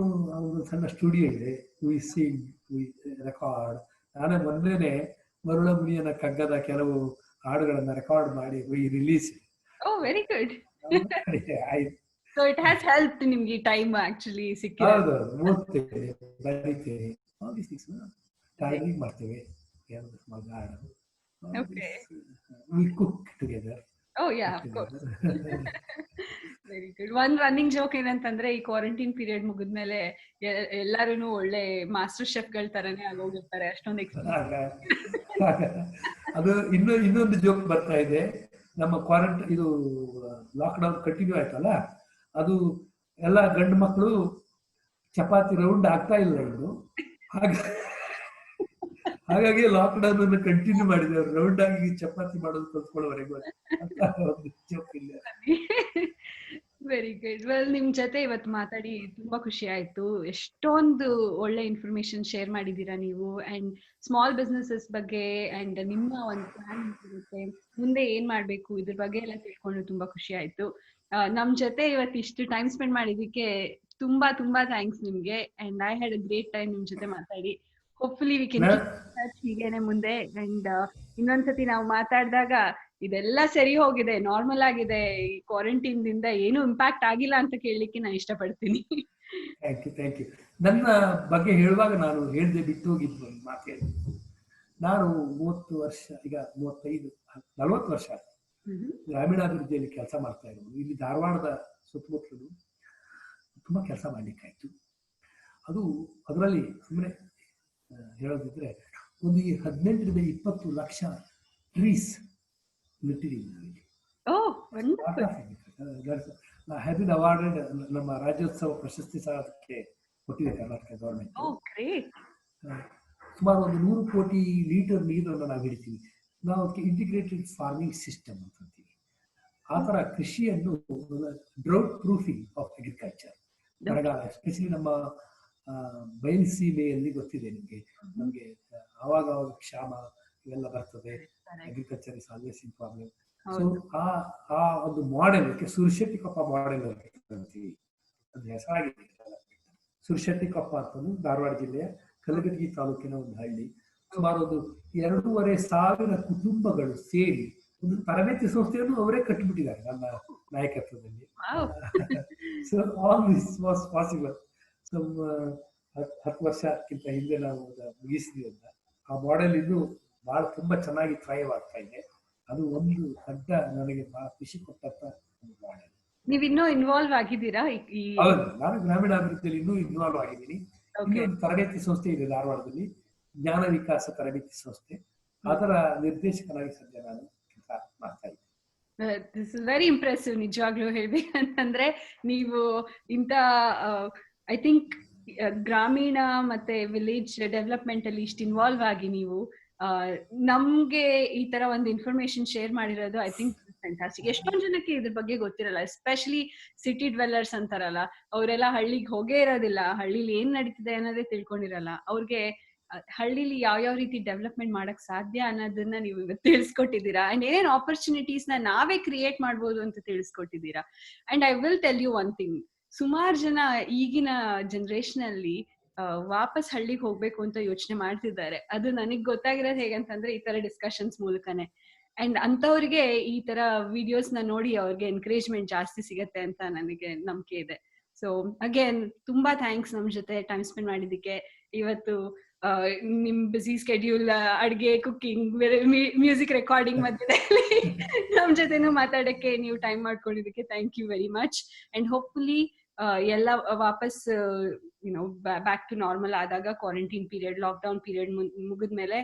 ಸಣ್ಣ ಸ್ಟುಡಿಯೋ ಇದೆ, ವಿ ಸಿಂಗ್, ವಿ ರೆಕಾರ್ಡ್. ನಾನೇ ಮೊನ್ನೆನೆ ಮರುಳ ಮುನಿಯನ ಕಗ್ಗದ ಕೆಲವು ಹಾಡುಗಳನ್ನ ರೆಕಾರ್ಡ್ ಮಾಡಿ we release. Oh, very good. So it has helped ನಿಮ್ಗೆ time actually ಸಿಕ್ಕಿದೆ. ಹೌದು, ಓದ್ತೇವೆ, ಬರೀತೇವೆ, ಆಲ್ ದೀಸ್ ಥಿಂಗ್ಸ್ ಟೈಮಿಂಗ್ ಮಾಡ್ತೇವೆ. Okay. We cook together. Oh yeah, of course. Very good. ಒಂದ್ ರನ್ನಿಂಗ್ ಜೋಕ್ ಏನಂತಂದ್ರೆ, ಈ ಕ್ವಾರಂಟೈನ್ ಪೀರಿಯಡ್ ಮುಗಿದ್ಮೇಲೆ ಎಲ್ಲಾರು ಒಳ್ಳೆ ಮಾಸ್ಟರ್ ಶೆಫ್ ಗಳ ತರನೇ ಆಗೋಗಿರ್ತಾರೆ, ಅಷ್ಟೊಂದು ಅದು ಇನ್ನೊಂದು ಜೋಕ್ ಬರ್ತಾ ಇದೆ. ನಮ್ಮ ಕ್ವಾರಂಟೈನ್ ಇದು ಲಾಕ್ಡೌನ್ ಕಂಟಿನ್ಯೂ ಆಯ್ತಲ್ಲ, ಅದು ಎಲ್ಲ ಗಂಡು ಮಕ್ಕಳು ಚಪಾತಿ ರೌಂಡ್ ಆಗ್ತಾ ಇಲ್ಲ ಇನ್ನು, ಹಾಗಾಗಿ ಲಾಕ್ಡೌನ್ ಅನ್ನು ಕಂಟಿನ್ಯೂ ಮಾಡಿದವರು, ರೌಂಡ್ ಆಗಿ ಚಪಾತಿ ಮಾಡೋದು ಕಲ್ತ್ಕೊಳ್ಳೋವರೆಗೂ. Very good. ವೆಲ್, ನಿಮ್ ಜೊತೆ ಇವತ್ತು ಮಾತಾಡಿ ತುಂಬಾ ಖುಷಿ ಆಯ್ತು. ಎಷ್ಟೊಂದು ಒಳ್ಳೆ ಇನ್ಫಾರ್ಮೇಶನ್ ಶೇರ್ ಮಾಡಿದೀರಾ ನೀವು, ಅಂಡ್ ಸ್ಮಾಲ್ ಬಿಸ್ನೆಸಸ್ ಬಗ್ಗೆ ಅಂಡ್ ನಿಮ್ಮ ಒಂದು ಪ್ಲಾನ್ ಇರುತ್ತೆ, ಮುಂದೆ ಏನ್ ಮಾಡ್ಬೇಕು, ಇದ್ರ ಬಗ್ಗೆ ಎಲ್ಲ ತಿಳ್ಕೊಂಡು ತುಂಬಾ ಖುಷಿ ಆಯ್ತು. ನಮ್ ಜೊತೆ ಇವತ್ತು ಇಷ್ಟು ಟೈಮ್ ಸ್ಪೆಂಡ್ ಮಾಡಿದಕ್ಕೆ ತುಂಬಾ ತುಂಬಾ ಥ್ಯಾಂಕ್ಸ್ ನಿಮ್ಗೆ. And I had a great time ನಿಮ್ ಜೊತೆ ಮಾತಾಡಿ. ಹೋಪ್ಫುಲಿ ವಿ ಕ್ಯಾನ್ ಹೀಗೇನೆ ಮುಂದೆ. ಅಂಡ್ ಇನ್ನೊಂದ್ಸತಿ ನಾವು ಮಾತಾಡಿದಾಗ ಇದೆಲ್ಲ ಸರಿ ಹೋಗಿದೆ, ನಾರ್ಮಲ್ ಆಗಿದೆ, ಈ ಕ್ವಾರಂಟೈನ್ ದಿಂದ ಏನು ಇಂಪ್ಯಾಕ್ಟ್ ಆಗಿಲ್ಲ ಅಂತ ಕೇಳಲಿಕ್ಕೆ ನಾನು ಇಷ್ಟಪಡ್ತೀನಿ. Thank you. ನನ್ನ ಬಗ್ಗೆ ಹೇಳುವಾಗ ನಾನು ಹೇಳ್ದೆ ಬಿಟ್ಟು ಹೋಗಿದ್ದು ಒಂದು ಮಾತು ಹೇಳಿ. ನಾನು 30 ವರ್ಷ, ಈಗ 40 ವರ್ಷ ಗ್ರಾಮೀಣಾಭಿವೃದ್ಧಿಯಲ್ಲಿ ಕೆಲಸ ಮಾಡ್ತಾ ಇರೋದು. ಇಲ್ಲಿ ಧಾರವಾಡದ ಸುತ್ತಮುತ್ತಲು ತುಂಬಾ ಕೆಲಸ ಮಾಡ್ಲಿಕ್ಕಾಯ್ತು. ಅದರಲ್ಲಿ ಸುಮ್ಮನೆ ಹೇಳೋದಿದ್ರೆ ಒಂದು 18ರಿಂದ 20 ಲಕ್ಷ ಟ್ರೀಸ್ ನೆಟ್ಟಿದ್ದೀವಿ ನಾವಿಲ್ಲಿ. Have been awarded. ನಮ್ಮ ರಾಜ್ಯೋತ್ಸವ ಪ್ರಶಸ್ತಿ ಸಹ ಅದಕ್ಕೆ ಕೊಟ್ಟಿದೆ ಕರ್ನಾಟಕ ಗವರ್ಮೆಂಟ್. ಸುಮಾರು ಒಂದು 100 ಕೋಟಿ ಲೀಟರ್ ನೀರನ್ನು ನಾವು ಹಿಡಿತೀವಿ. ನಾವು ಅದಕ್ಕೆ ಇಂಟಿಗ್ರೇಟೆಡ್ ಫಾರ್ಮಿಂಗ್ ಸಿಸ್ಟಮ್ ಅಂತ ಅಂತೀವಿ. ಆ ಥರ ಕೃಷಿಯನ್ನು ಡ್ರೌಟ್ ಪ್ರೂಫಿಂಗ್ ಆಫ್ ಅಗ್ರಿಕಲ್ಚರ್, ಬರಗಾಲ ಎಸ್ಪೆಷಲಿ ನಮ್ಮ ಬಯಲುಸೀಮೆಯಲ್ಲಿ ಗೊತ್ತಿದೆ ನಿಮಗೆ, ನಮಗೆ ಅವಾಗ ಕ್ಷಾಮ ಇವೆಲ್ಲ ಬರ್ತದೆ. Agriculture is always in problem. So ಆ ಒಂದು ಮಾಡೆಲ್, ಸುರಶೆಟ್ಟಿಕೊಪ್ಪ ಮಾಡೆಲ್ ಅಂತೀವಿ, ಅದು ಹೆಸರಾಗಿದೆ. ಸುರಶೆಟ್ಟಿಕೊಪ್ಪ ಅಂತಂದು ಧಾರವಾಡ ಜಿಲ್ಲೆಯ ಕಲಘಟಗಿ ತಾಲೂಕಿನ ಒಂದು ಹಳ್ಳಿ. ಸುಮಾರು ಒಂದು 2,500 ಕುಟುಂಬಗಳು ಸೇರಿ ಒಂದು ತರಬೇತಿ ಸಂಸ್ಥೆಯನ್ನು ಅವರೇ ಕಟ್ಟಿಬಿಟ್ಟಿದ್ದಾರೆ ನನ್ನ ನಾಯಕತ್ವದಲ್ಲಿ. So all this was possible. 10 ವರ್ಷಕ್ಕಿಂತ ಹಿಂದೆ ನಾವು ಮುಗಿಸಿದ್ವಿ ಅಂತ. ಆ ಮಾಡೆಲ್ ಇನ್ನು ಬಹಳ ತುಂಬಾ ಚೆನ್ನಾಗಿ ಥ್ರೈವ್ ಆಗ್ತಾ ಇದೆ. ಅದು ಒಂದು ದೊಡ್ಡ ನನಗೆ ಬಹಳ ಖುಷಿ ಕೊಟ್ಟಂತ ಒಂದು ಮಾಡೆಲ್. ನೀವಿನ್ನೂ ಇನ್ವಾಲ್ವ್ ಆಗಿದ್ದೀರಾ? ಹೌದು, ನಾನು ಗ್ರಾಮೀಣಾಭಿವೃದ್ಧಿಯಲ್ಲಿ ಇನ್ನೂ ಇನ್ವಾಲ್ವ್ ಆಗಿದ್ದೀನಿ. ಇಲ್ಲಿ ಒಂದು ತರಬೇತಿ ಸಂಸ್ಥೆ ಇದೆ ಧಾರವಾಡದಲ್ಲಿ, ಜ್ಞಾನ ವಿಕಾಸ ತರಬೇತಿ ಸಂಸ್ಥೆ. ಅದರ ನಿರ್ದೇಶಕನಾಗಿ ಸದ್ಯ ನಾನು ಕೆಲಸ ಮಾಡ್ತಾ ಇದ್ದೀನಿ. This is very impressive. ನಿಜವಾಗ್ಲೂ ಹೇಳ್ಬೇಕಂತಂದ್ರೆ ನೀವು ಇಂಥ ಐ ಥಿಂಕ್ ಗ್ರಾಮೀಣ ಮತ್ತೆ ವಿಲೇಜ್ ಡೆವಲಪ್ಮೆಂಟ್ ಅಲ್ಲಿ ಇಷ್ಟು ಇನ್ವಾಲ್ವ್ ಆಗಿ ನೀವು ನಮ್ಗೆ ಈ ತರ ಒಂದು ಇನ್ಫಾರ್ಮೇಶನ್ ಶೇರ್ ಮಾಡಿರೋದು ಐ ಥಿಂಕ್ ಫ್ಯಾಂಟಾಸ್ಟಿಕ್. ಎಷ್ಟೊಂದು ಜನಕ್ಕೆ ಇದ್ರ ಬಗ್ಗೆ ಗೊತ್ತಿರಲ್ಲ, ಎಸ್ಪೆಷಲಿ ಸಿಟಿ ಡ್ವೆಲ್ಲರ್ಸ್ ಅಂತಾರಲ್ಲ, ಅವರೆಲ್ಲ ಹಳ್ಳಿಗೆ ಹೋಗೇ ಇರೋದಿಲ್ಲ, ಹಳ್ಳಿಲಿ ಏನ್ ನಡೀತಿದೆ ಅನ್ನೋದೇ ತಿಳ್ಕೊಂಡಿರಲ್ಲ. ಅವ್ರಿಗೆ ಹಳ್ಳಿಲಿ ಯಾವ ರೀತಿ ಡೆವಲಪ್ಮೆಂಟ್ ಮಾಡಕ್ ಸಾಧ್ಯ ಅನ್ನೋದನ್ನ ನೀವು ಇವತ್ತು ತಿಳಿಸ್ಕೊಟ್ಟಿದ್ದೀರಾ. ಅಂಡ್ ಏನೇನ್ ಆಪರ್ಚುನಿಟೀಸ್ ನ ನಾವೇ ಕ್ರಿಯೇಟ್ ಮಾಡ್ಬೋದು ಅಂತ ತಿಳಿಸ್ಕೊಟ್ಟಿದ್ದೀರಾ. And I will tell you one thing, ಸುಮಾರು ಜನ ಈಗಿನ ಜನರೇಷನ್ ಅಲ್ಲಿ ವಾಪಸ್ ಹಳ್ಳಿಗೆ ಹೋಗ್ಬೇಕು ಅಂತ ಯೋಚನೆ ಮಾಡ್ತಿದ್ದಾರೆ. ಅದು ನನಗ್ ಗೊತ್ತಾಗಿರೋದು ಹೇಗಂತಂದ್ರೆ ಈ ತರ ಡಿಸ್ಕಷನ್ಸ್ ಮೂಲಕನೇ. ಅಂಡ್ ಅಂತವ್ರಿಗೆ ಈ ತರ ವಿಡಿಯೋಸ್ ನ ನೋಡಿ ಅವ್ರಿಗೆ ಎನ್ಕರೇಜ್ಮೆಂಟ್ ಜಾಸ್ತಿ ಸಿಗತ್ತೆ ಅಂತ ನನಗೆ ನಂಬಿಕೆ ಇದೆ. ಸೊ ಅಗೇನ್ ತುಂಬಾ ಥ್ಯಾಂಕ್ಸ್ ನಮ್ ಜೊತೆ ಟೈಮ್ ಸ್ಪೆಂಡ್ ಮಾಡಿದ್ದಕ್ಕೆ. ಇವತ್ತು ನಿಮ್ ಬಿಸಿ ಸ್ಕೆಡ್ಯೂಲ್ ಅಡ್ಗೆ ಕುಕಿಂಗ್ ಮ್ಯೂಸಿಕ್ ರೆಕಾರ್ಡಿಂಗ್ ಮಧ್ಯದಲ್ಲಿ ನಮ್ ಜೊತೆನೂ ಮಾತಾಡಕ್ಕೆ ನೀವು ಟೈಮ್ ಮಾಡ್ಕೊಂಡಿದ್ದಕ್ಕೆ thank you very much. And hopefully ಎಲ್ಲ ವಾಪಸ್ ಬ್ಯಾಕ್ ಟು ನಾರ್ಮಲ್ ಆದಾಗ, ಕ್ವಾರಂಟೈನ್ ಪೀರಿಯಡ್, ಲಾಕ್ಡೌನ್ ಪೀರಿಯಡ್ ಮುಗಿದ್ಮೇಲೆ